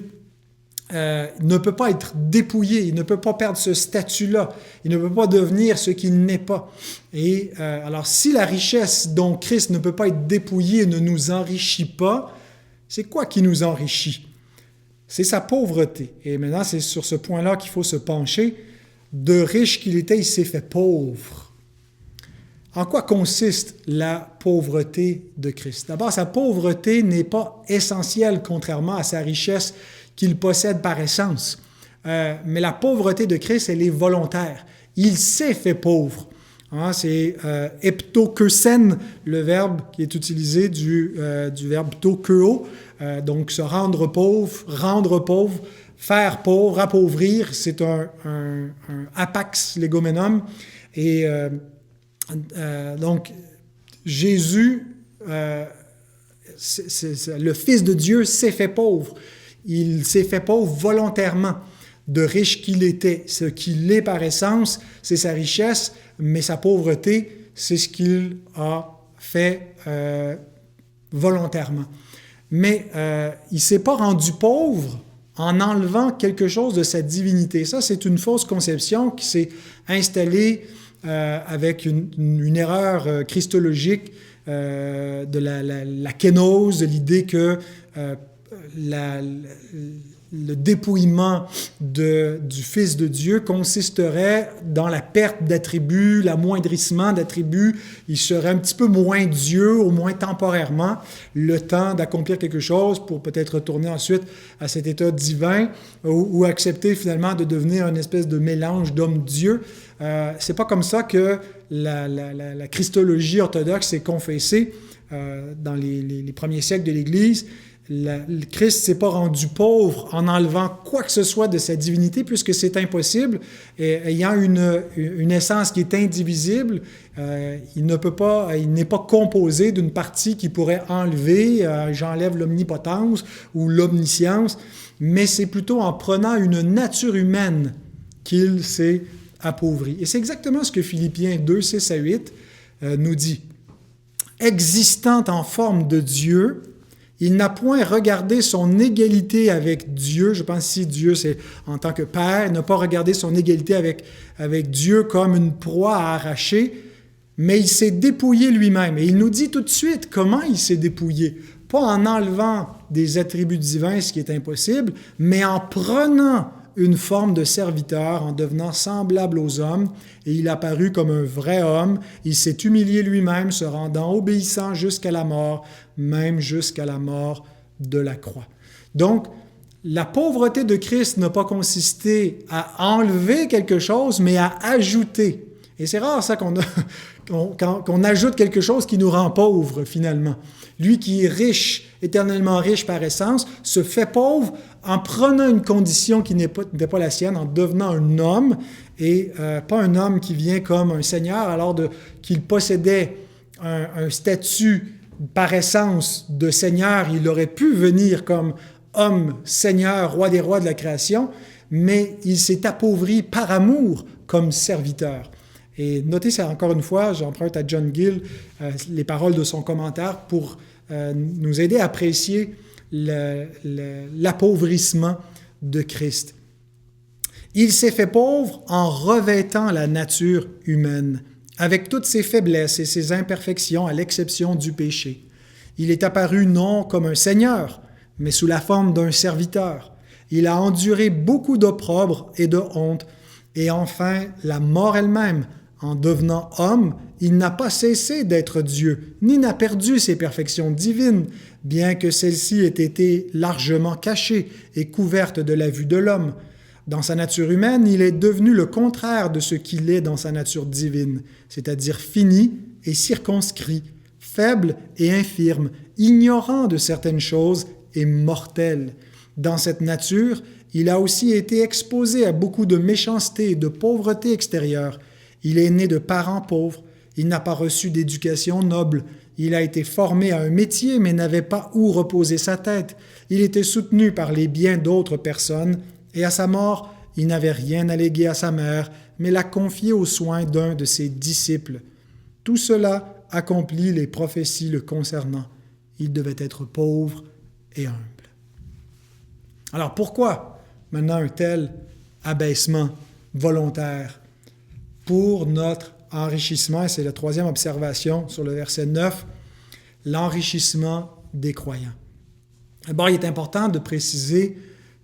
ne peut pas être dépouillé, il ne peut pas perdre ce statut-là, il ne peut pas devenir ce qu'il n'est pas. Et alors, si la richesse dont Christ ne peut pas être dépouillé ne nous enrichit pas, c'est quoi qui nous enrichit? C'est sa pauvreté. Et maintenant, c'est sur ce point-là qu'il faut se pencher. De riche qu'il était, il s'est fait pauvre. En quoi consiste la pauvreté de Christ? D'abord, sa pauvreté n'est pas essentielle, contrairement à sa richesse qu'il possède par essence. Mais la pauvreté de Christ, elle est volontaire. Il s'est fait pauvre. Hein, c'est eptokeusen, le verbe qui est utilisé du verbe tokeo, donc se rendre pauvre, faire pauvre, appauvrir. C'est un apax legomenum. Et donc, Jésus, le Fils de Dieu, s'est fait pauvre. Il s'est fait pauvre volontairement, de riche qu'il était. Ce qu'il est par essence, c'est sa richesse, mais sa pauvreté, c'est ce qu'il a fait volontairement. Mais il ne s'est pas rendu pauvre en enlevant quelque chose de sa divinité. Ça, c'est une fausse conception qui s'est installée avec une erreur christologique de la kénose, de l'idée que le dépouillement du Fils de Dieu consisterait dans la perte d'attributs, l'amoindrissement d'attributs. Il serait un petit peu moins Dieu, au moins temporairement, le temps d'accomplir quelque chose pour peut-être retourner ensuite à cet état divin ou accepter finalement de devenir une espèce de mélange d'homme-dieu. C'est pas comme ça que la christologie orthodoxe s'est confessée dans les premiers siècles de l'Église. Le Christ ne s'est pas rendu pauvre en enlevant quoi que ce soit de sa divinité, puisque c'est impossible. Et ayant une essence qui est indivisible, il n'est pas composé d'une partie qui pourrait enlever, j'enlève l'omnipotence ou l'omniscience, mais c'est plutôt en prenant une nature humaine qu'il s'est appauvri. Et c'est exactement ce que Philippiens 2, 6 à 8 nous dit. Existant en forme de Dieu, il n'a point regardé son égalité avec Dieu. Je pense ici Dieu, c'est en tant que Père, il n'a pas regardé son égalité avec Dieu comme une proie à arracher, mais il s'est dépouillé lui-même. Et il nous dit tout de suite comment il s'est dépouillé. Pas en enlevant des attributs divins, ce qui est impossible, mais en prenant une forme de serviteur, en devenant semblable aux hommes, et il apparut comme un vrai homme. Il s'est humilié lui-même, se rendant obéissant jusqu'à la mort, même jusqu'à la mort de la croix. Donc, la pauvreté de Christ n'a pas consisté à enlever quelque chose, mais à ajouter. Et c'est rare ça qu'on ajoute quelque chose qui nous rend pauvres finalement. Lui qui est riche, éternellement riche par essence, se fait pauvre en prenant une condition qui n'était pas la sienne, en devenant un homme, et pas un homme qui vient comme un seigneur alors qu'il possédait un statut par essence de seigneur. Il aurait pu venir comme homme, seigneur, roi des rois de la création, mais il s'est appauvri par amour comme serviteur. Et notez ça encore une fois, j'emprunte à John Gill les paroles de son commentaire pour nous aider à apprécier l'appauvrissement de Christ. Il s'est fait pauvre en revêtant la nature humaine, avec toutes ses faiblesses et ses imperfections à l'exception du péché. Il est apparu non comme un seigneur, mais sous la forme d'un serviteur. Il a enduré beaucoup d'opprobre et de honte, et enfin la mort elle-même. En devenant homme, il n'a pas cessé d'être Dieu, ni n'a perdu ses perfections divines, bien que celles-ci aient été largement cachées et couvertes de la vue de l'homme. Dans sa nature humaine, il est devenu le contraire de ce qu'il est dans sa nature divine, c'est-à-dire fini et circonscrit, faible et infirme, ignorant de certaines choses et mortel. Dans cette nature, il a aussi été exposé à beaucoup de méchanceté et de pauvreté extérieure. Il est né de parents pauvres, il n'a pas reçu d'éducation noble, il a été formé à un métier mais n'avait pas où reposer sa tête, il était soutenu par les biens d'autres personnes, et à sa mort, il n'avait rien à léguer à sa mère, mais l'a confié aux soins d'un de ses disciples. Tout cela accomplit les prophéties le concernant. Il devait être pauvre et humble. Alors pourquoi maintenant un tel abaissement volontaire? Pour notre enrichissement, et c'est la troisième observation sur le verset 9, l'enrichissement des croyants. D'abord, il est important de préciser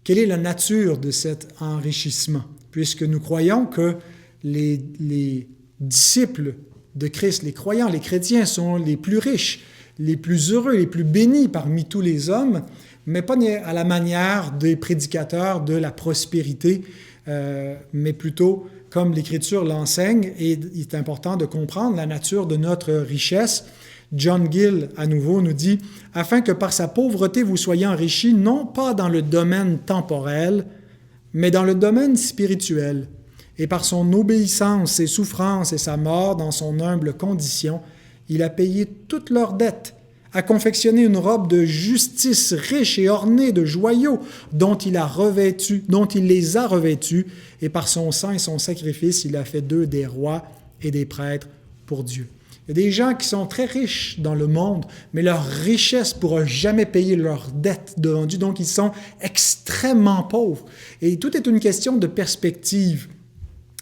quelle est la nature de cet enrichissement, puisque nous croyons que les disciples de Christ, les croyants, les chrétiens sont les plus riches, les plus heureux, les plus bénis parmi tous les hommes, mais pas à la manière des prédicateurs de la prospérité, mais plutôt comme l'Écriture l'enseigne, et il est important de comprendre la nature de notre richesse. John Gill, à nouveau, nous dit « Afin que par sa pauvreté vous soyez enrichis, non pas dans le domaine temporel, mais dans le domaine spirituel, et par son obéissance, ses souffrances et sa mort dans son humble condition, il a payé toutes leurs dettes, a confectionné une robe de justice riche et ornée de joyaux dont il les a revêtus, et par son sang et son sacrifice, il a fait d'eux des rois et des prêtres pour Dieu. » Il y a des gens qui sont très riches dans le monde, mais leur richesse ne pourra jamais payer leurs dettes devant Dieu, donc ils sont extrêmement pauvres. Et tout est une question de perspective.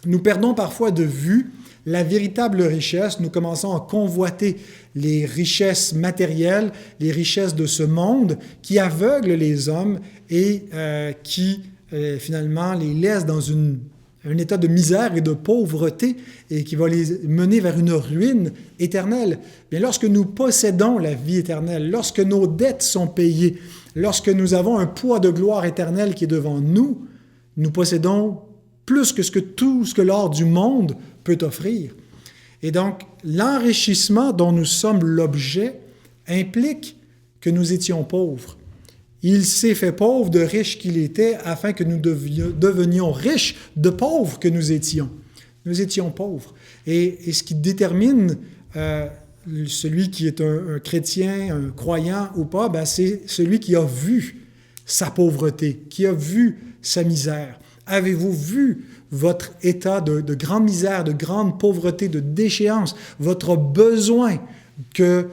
Nous perdons parfois de vue la véritable richesse. Nous commençons à convoiter les richesses matérielles, les richesses de ce monde qui aveuglent les hommes et qui finalement les laissent dans un état de misère et de pauvreté et qui va les mener vers une ruine éternelle. Bien, lorsque nous possédons la vie éternelle, lorsque nos dettes sont payées, lorsque nous avons un poids de gloire éternelle qui est devant nous, nous possédons plus que tout ce que l'or du monde peut offrir. Et donc, l'enrichissement dont nous sommes l'objet implique que nous étions pauvres. Il s'est fait pauvre de riche qu'il était afin que nous devenions riches de pauvres que nous étions. Nous étions pauvres. Et ce qui détermine celui qui est un chrétien, un croyant ou pas, c'est celui qui a vu sa pauvreté, qui a vu sa misère. Avez-vous vu votre état de grande misère, de grande pauvreté, de déchéance, votre besoin que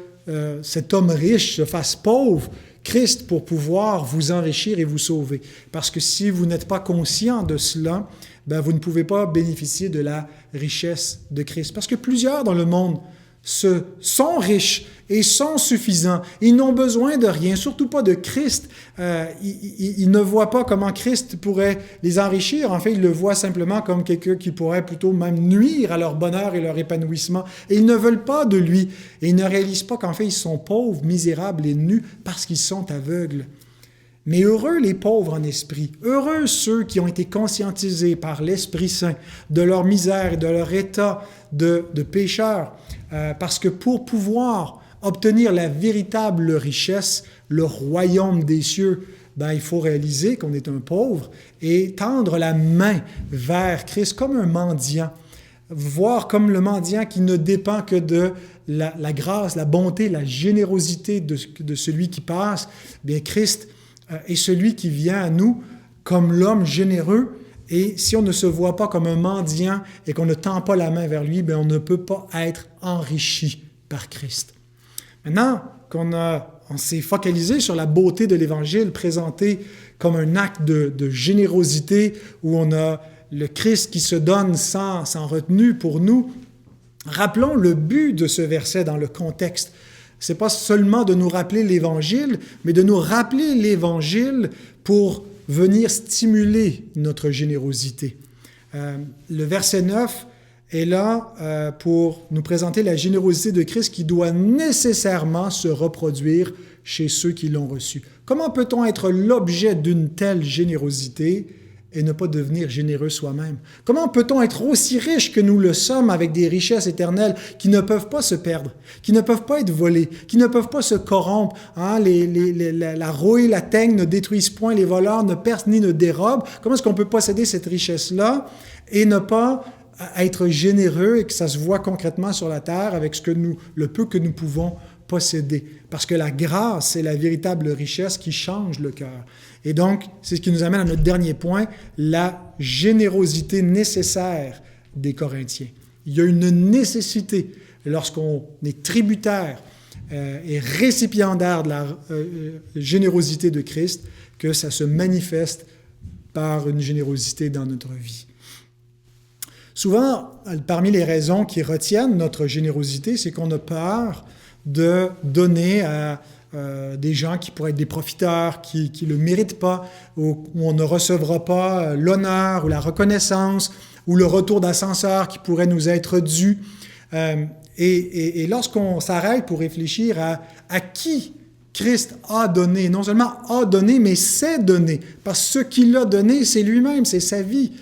cet homme riche se fasse pauvre, Christ, pour pouvoir vous enrichir et vous sauver? Parce que si vous n'êtes pas conscient de cela, vous ne pouvez pas bénéficier de la richesse de Christ. Parce que plusieurs dans le monde sont riches et sont suffisants. Ils n'ont besoin de rien, surtout pas de Christ. Ils ne voient pas comment Christ pourrait les enrichir. En fait, ils le voient simplement comme quelqu'un qui pourrait plutôt même nuire à leur bonheur et leur épanouissement. Et ils ne veulent pas de lui. Et ils ne réalisent pas qu'en fait, ils sont pauvres, misérables et nus parce qu'ils sont aveugles. Mais heureux les pauvres en esprit, heureux ceux qui ont été conscientisés par l'Esprit Saint de leur misère et de leur état de pécheurs, parce que pour pouvoir obtenir la véritable richesse, le royaume des cieux, il faut réaliser qu'on est un pauvre et tendre la main vers Christ comme un mendiant, voir comme le mendiant qui ne dépend que de la grâce, la bonté, la générosité de celui qui passe. Bien, Christ est celui qui vient à nous comme l'homme généreux, et si on ne se voit pas comme un mendiant et qu'on ne tend pas la main vers lui, on ne peut pas être enrichi par Christ. Maintenant on s'est focalisé sur la beauté de l'Évangile présenté comme un acte de générosité où on a le Christ qui se donne sans retenue pour nous, rappelons le but de ce verset dans le contexte. Ce n'est pas seulement de nous rappeler l'Évangile, mais de nous rappeler l'Évangile pour venir stimuler notre générosité. Le verset 9 est là pour nous présenter la générosité de Christ qui doit nécessairement se reproduire chez ceux qui l'ont reçu. Comment peut-on être l'objet d'une telle générosité et ne pas devenir généreux soi-même? Comment peut-on être aussi riche que nous le sommes avec des richesses éternelles qui ne peuvent pas se perdre, qui ne peuvent pas être volées, qui ne peuvent pas se corrompre? La rouille, la teigne ne détruisent point, les voleurs ne percent ni ne dérobent. Comment est-ce qu'on peut posséder cette richesse-là et ne pas être généreux et que ça se voit concrètement sur la terre avec le peu que nous pouvons posséder? Parce que la grâce, c'est la véritable richesse qui change le cœur. Et donc, c'est ce qui nous amène à notre dernier point, la générosité nécessaire des Corinthiens. Il y a une nécessité, lorsqu'on est tributaire et récipiendaire de la générosité de Christ, que ça se manifeste par une générosité dans notre vie. Souvent, parmi les raisons qui retiennent notre générosité, c'est qu'on a peur de donner à des gens qui pourraient être des profiteurs, qui ne le méritent pas, où on ne recevra pas l'honneur ou la reconnaissance ou le retour d'ascenseur qui pourrait nous être dû. Et lorsqu'on s'arrête pour réfléchir à qui Christ a donné, non seulement a donné, mais s'est donné, parce que ce qu'il a donné, c'est lui-même, c'est sa vie.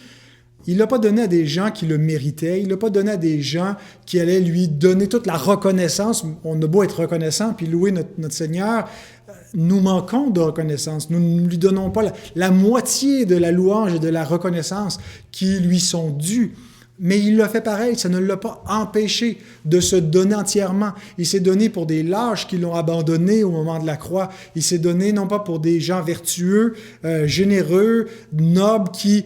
Il ne l'a pas donné à des gens qui le méritaient. Il ne l'a pas donné à des gens qui allaient lui donner toute la reconnaissance. On a beau être reconnaissant puis louer notre Seigneur, nous manquons de reconnaissance. Nous ne lui donnons pas la moitié de la louange et de la reconnaissance qui lui sont dues. Mais il l'a fait pareil, ça ne l'a pas empêché de se donner entièrement. Il s'est donné pour des lâches qui l'ont abandonné au moment de la croix. Il s'est donné non pas pour des gens vertueux, généreux, nobles qui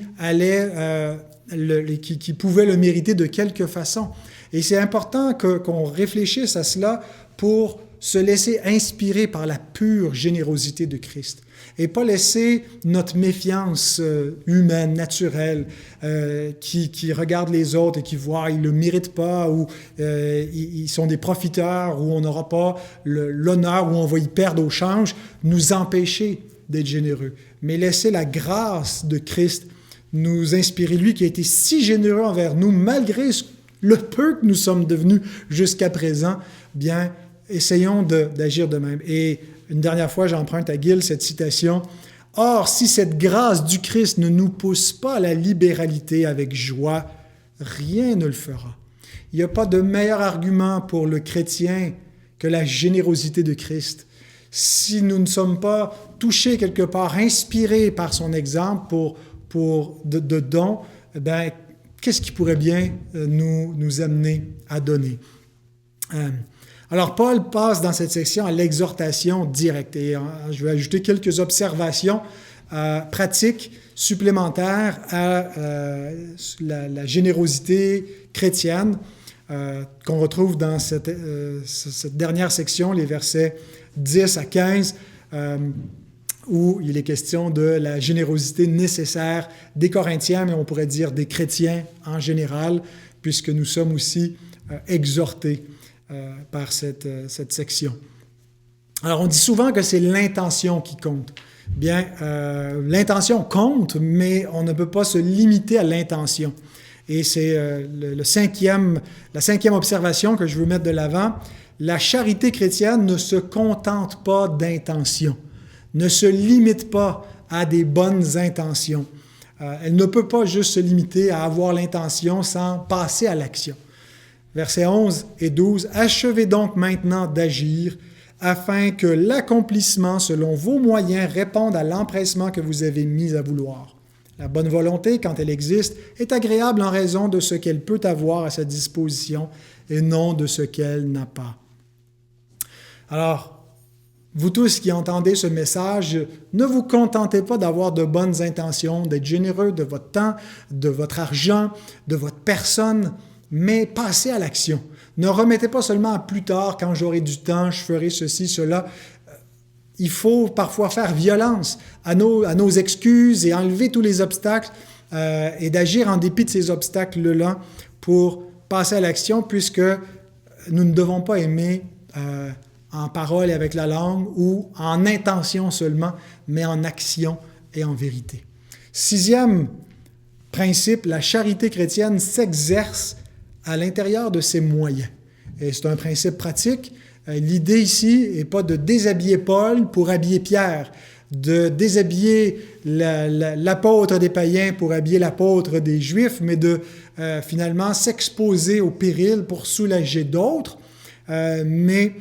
qui pouvaient le mériter de quelque façon. Et c'est important qu'on réfléchisse à cela pour se laisser inspirer par la pure générosité de Christ et pas laisser notre méfiance humaine, naturelle, qui regarde les autres et qui voit ils ne le méritent pas ou ils sont des profiteurs ou on n'aura pas l'honneur ou on va y perdre au change, nous empêcher d'être généreux. Mais laisser la grâce de Christ nous inspirer, lui qui a été si généreux envers nous, malgré le peu que nous sommes devenus jusqu'à présent, bien, essayons d'agir de même. Et une dernière fois, j'emprunte à Gill cette citation. « Or, si cette grâce du Christ ne nous pousse pas à la libéralité avec joie, rien ne le fera. » Il n'y a pas de meilleur argument pour le chrétien que la générosité de Christ. Si nous ne sommes pas touché quelque part, inspiré par son exemple de don, ben, qu'est-ce qui pourrait bien nous amener à donner? Alors, Paul passe dans cette section à l'exhortation directe. Et je vais ajouter quelques observations pratiques supplémentaires à la générosité chrétienne qu'on retrouve dans cette dernière section, les versets 10 à 15, où il est question de la générosité nécessaire des Corinthiens, mais on pourrait dire des chrétiens en général, puisque nous sommes aussi exhortés par cette section. Alors, on dit souvent que c'est l'intention qui compte. Bien, l'intention compte, mais on ne peut pas se limiter à l'intention. Et c'est la cinquième observation que je veux mettre de l'avant. La charité chrétienne ne se contente pas d'intention, ne se limite pas à des bonnes intentions. Elle ne peut pas juste se limiter à avoir l'intention sans passer à l'action. Versets 11 et 12. « Achevez donc maintenant d'agir, afin que l'accomplissement selon vos moyens réponde à l'empressement que vous avez mis à vouloir. La bonne volonté, quand elle existe, est agréable en raison de ce qu'elle peut avoir à sa disposition et non de ce qu'elle n'a pas. » Alors, vous tous qui entendez ce message, ne vous contentez pas d'avoir de bonnes intentions, d'être généreux de votre temps, de votre argent, de votre personne, mais passez à l'action. Ne remettez pas seulement à plus tard, quand j'aurai du temps, je ferai ceci, cela. Il faut parfois faire violence à nos excuses et enlever tous les obstacles et d'agir en dépit de ces obstacles-là pour passer à l'action, puisque nous ne devons pas aimer en parole et avec la langue ou en intention seulement, mais en action et en vérité. 6e principe, la charité chrétienne s'exerce à l'intérieur de ses moyens. Et c'est un principe pratique. L'idée ici n'est pas de déshabiller Paul pour habiller Pierre, de déshabiller l'apôtre des païens pour habiller l'apôtre des Juifs, mais de finalement s'exposer au péril pour soulager d'autres, mais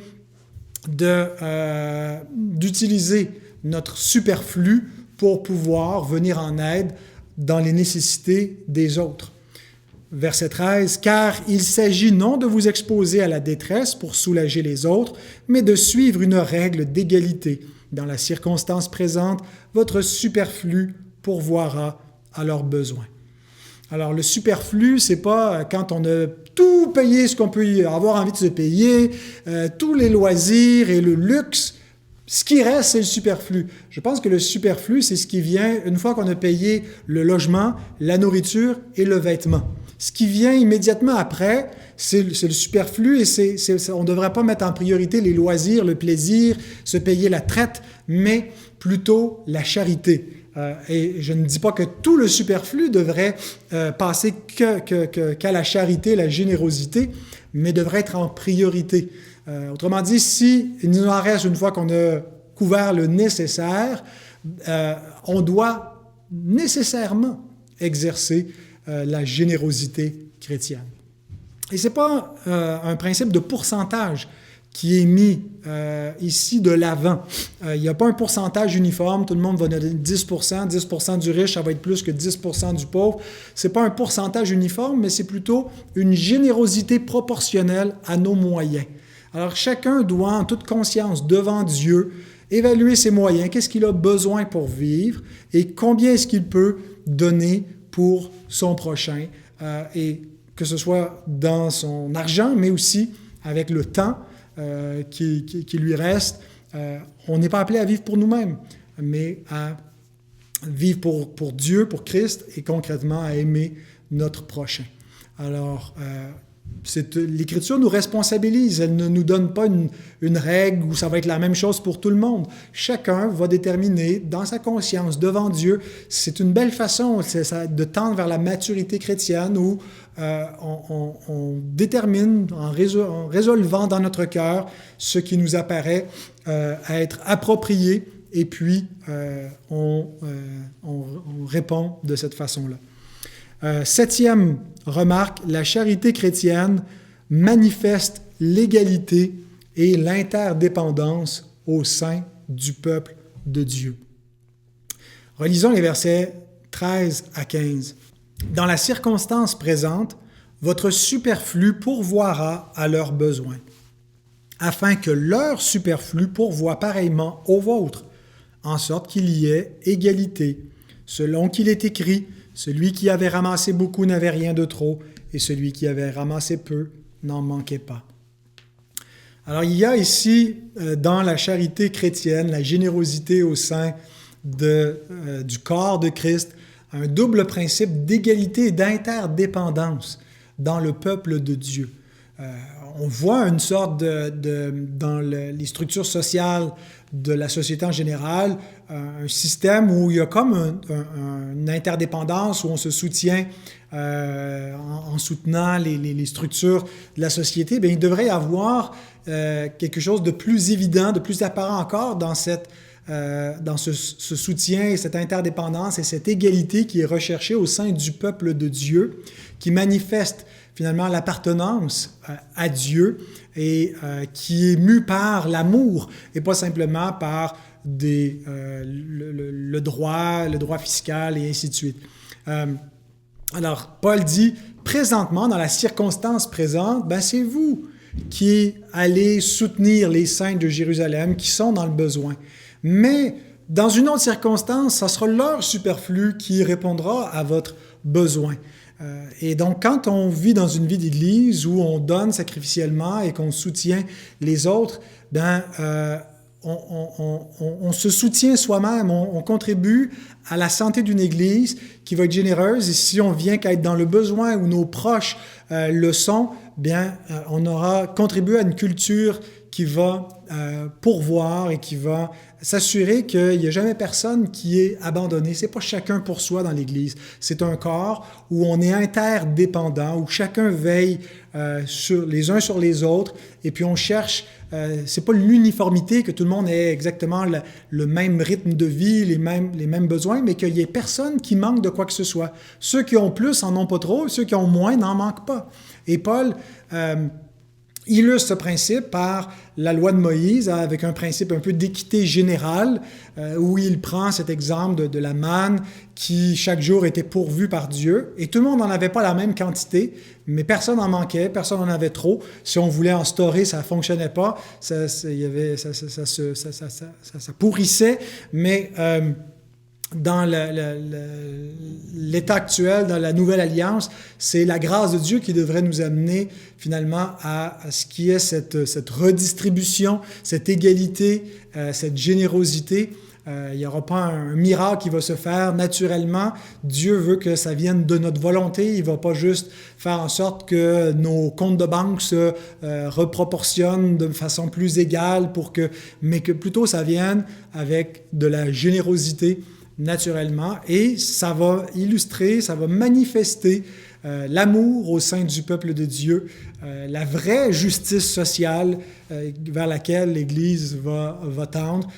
d'utiliser notre superflu pour pouvoir venir en aide dans les nécessités des autres. Verset 13, « Car il s'agit non de vous exposer à la détresse pour soulager les autres, mais de suivre une règle d'égalité. Dans la circonstance présente, votre superflu pourvoira à leurs besoins. » Alors, le superflu, c'est pas quand on a tout payé ce qu'on peut avoir envie de se payer, tous les loisirs et le luxe. Ce qui reste, c'est le superflu. Je pense que le superflu, c'est ce qui vient une fois qu'on a payé le logement, la nourriture et le vêtement. Ce qui vient immédiatement après, c'est le superflu et on ne devrait pas mettre en priorité les loisirs, le plaisir, se payer la traite, mais plutôt la charité. Et je ne dis pas que tout le superflu devrait passer qu'à la charité, la générosité, mais devrait être en priorité. Autrement dit, si il nous en reste une fois qu'on a couvert le nécessaire, on doit nécessairement exercer la générosité chrétienne. Et ce n'est pas un principe de pourcentage qui est mis ici de l'avant. Il n'y a pas un pourcentage uniforme, tout le monde va donner 10%, 10% du riche, ça va être plus que 10% du pauvre. Ce n'est pas un pourcentage uniforme, mais c'est plutôt une générosité proportionnelle à nos moyens. Alors chacun doit, en toute conscience, devant Dieu, évaluer ses moyens, qu'est-ce qu'il a besoin pour vivre et combien est-ce qu'il peut donner pour son prochain, et que ce soit dans son argent, mais aussi avec le temps qui lui reste. On n'est pas appelé à vivre pour nous-mêmes, mais à vivre pour Dieu, pour Christ, et concrètement à aimer notre prochain. Alors, l'Écriture nous responsabilise, elle ne nous donne pas une règle où ça va être la même chose pour tout le monde. Chacun va déterminer dans sa conscience, devant Dieu. C'est une belle façon de tendre vers la maturité chrétienne où on détermine en résolvant dans notre cœur ce qui nous apparaît être approprié et puis on répond de cette façon-là. 7e remarque, la charité chrétienne manifeste l'égalité et l'interdépendance au sein du peuple de Dieu. Relisons les versets 13 à 15. « Dans la circonstance présente, votre superflu pourvoira à leurs besoins, afin que leur superflu pourvoie pareillement au vôtre, en sorte qu'il y ait égalité. Selon qu'il est écrit, celui qui avait ramassé beaucoup n'avait rien de trop, et celui qui avait ramassé peu n'en manquait pas. » Alors, il y a ici, dans la charité chrétienne, la générosité au sein du corps de Christ, un double principe d'égalité et d'interdépendance dans le peuple de Dieu. On voit une sorte dans les structures sociales de la société en général, un système où il y a comme une interdépendance, où on se soutient en soutenant les structures de la société. Bien, il devrait y avoir quelque chose de plus évident, de plus apparent encore dans ce soutien et cette interdépendance et cette égalité qui est recherchée au sein du peuple de Dieu, qui manifeste finalement l'appartenance à Dieu et qui est mue par l'amour et pas simplement par le droit fiscal et ainsi de suite. Alors, Paul dit, présentement, dans la circonstance présente, ben, c'est vous qui allez soutenir les saints de Jérusalem qui sont dans le besoin. Mais dans une autre circonstance, ça sera leur superflu qui répondra à votre besoin. Et donc, quand on vit dans une vie d'Église où on donne sacrificiellement et qu'on soutient les autres, ben, on se soutient soi-même, on contribue à la santé d'une Église qui va être généreuse. Et si on vient qu'à être dans le besoin où nos proches le sont, bien, on aura contribué à une culture qui va pourvoir et qui va s'assurer qu'il n'y a jamais personne qui est abandonné. Ce n'est pas chacun pour soi dans l'Église. C'est un corps où on est interdépendant, où chacun veille les uns sur les autres et puis on cherche, ce n'est pas l'uniformité que tout le monde ait exactement le même rythme de vie, les mêmes besoins, mais qu'il n'y ait personne qui manque de quoi que ce soit. Ceux qui ont plus n'en ont pas trop, ceux qui ont moins n'en manquent pas. Et Paul illustre ce principe par la loi de Moïse, avec un principe un peu d'équité générale, où il prend cet exemple de la manne qui chaque jour était pourvue par Dieu, et tout le monde n'en avait pas la même quantité, mais personne n'en manquait, personne n'en avait trop. Si on voulait en storer, ça ne fonctionnait pas, ça pourrissait, mais dans l'état actuel, dans la nouvelle alliance, c'est la grâce de Dieu qui devrait nous amener finalement à ce qui est cette redistribution, cette égalité, cette générosité. Il n'y aura pas un miracle qui va se faire naturellement. Dieu veut que ça vienne de notre volonté. Il ne va pas juste faire en sorte que nos comptes de banque se reproportionnent de façon plus égale, mais que plutôt ça vienne avec de la générosité naturellement, et ça va illustrer, ça va manifester l'amour au sein du peuple de Dieu, la vraie justice sociale vers laquelle l'Église va tendre,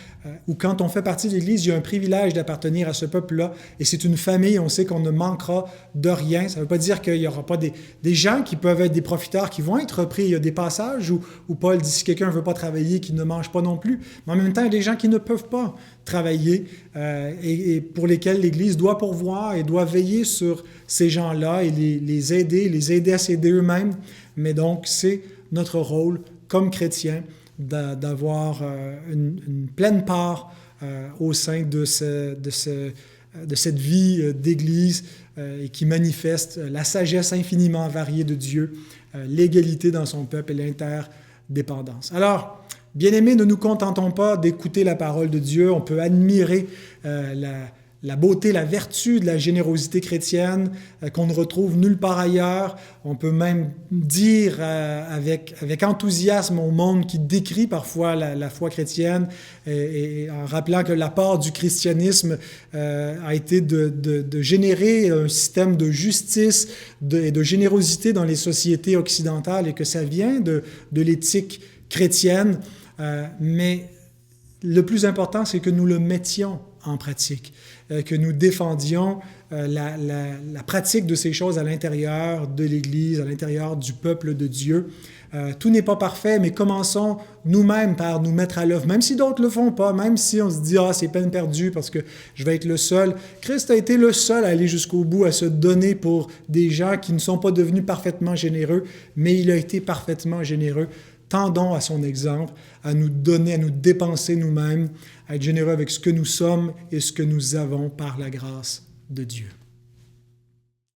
où quand on fait partie de l'Église, il y a un privilège d'appartenir à ce peuple-là, et c'est une famille, on sait qu'on ne manquera de rien. Ça ne veut pas dire qu'il n'y aura pas des gens qui peuvent être des profiteurs qui vont être repris. Il y a des passages où Paul dit si quelqu'un ne veut pas travailler, qu'il ne mange pas non plus, mais en même temps, il y a des gens qui ne peuvent pas travailler et pour lesquels l'Église doit pourvoir et doit veiller sur ces gens-là et les aider à s'aider eux-mêmes. Mais donc, c'est notre rôle comme chrétiens d'avoir une pleine part au sein de cette vie d'Église et qui manifeste la sagesse infiniment variée de Dieu, l'égalité dans son peuple et l'interdépendance. Alors, bien-aimés, ne nous contentons pas d'écouter la parole de Dieu. On peut admirer la beauté, la vertu de la générosité chrétienne qu'on ne retrouve nulle part ailleurs. On peut même dire avec enthousiasme au monde qui décrit parfois la foi chrétienne et en rappelant que l'apport du christianisme a été de générer un système de justice et de générosité dans les sociétés occidentales et que ça vient de l'éthique chrétienne. Mais le plus important, c'est que nous le mettions en pratique, que nous défendions la pratique de ces choses à l'intérieur de l'Église, à l'intérieur du peuple de Dieu. Tout n'est pas parfait, mais commençons nous-mêmes par nous mettre à l'œuvre. Même si d'autres ne le font pas, même si on se dit « Ah, c'est peine perdue parce que je vais être le seul ». Christ a été le seul à aller jusqu'au bout, à se donner pour des gens qui ne sont pas devenus parfaitement généreux, mais il a été parfaitement généreux. Tendons à son exemple, à nous donner, à nous dépenser nous-mêmes, à être généreux avec ce que nous sommes et ce que nous avons par la grâce de Dieu.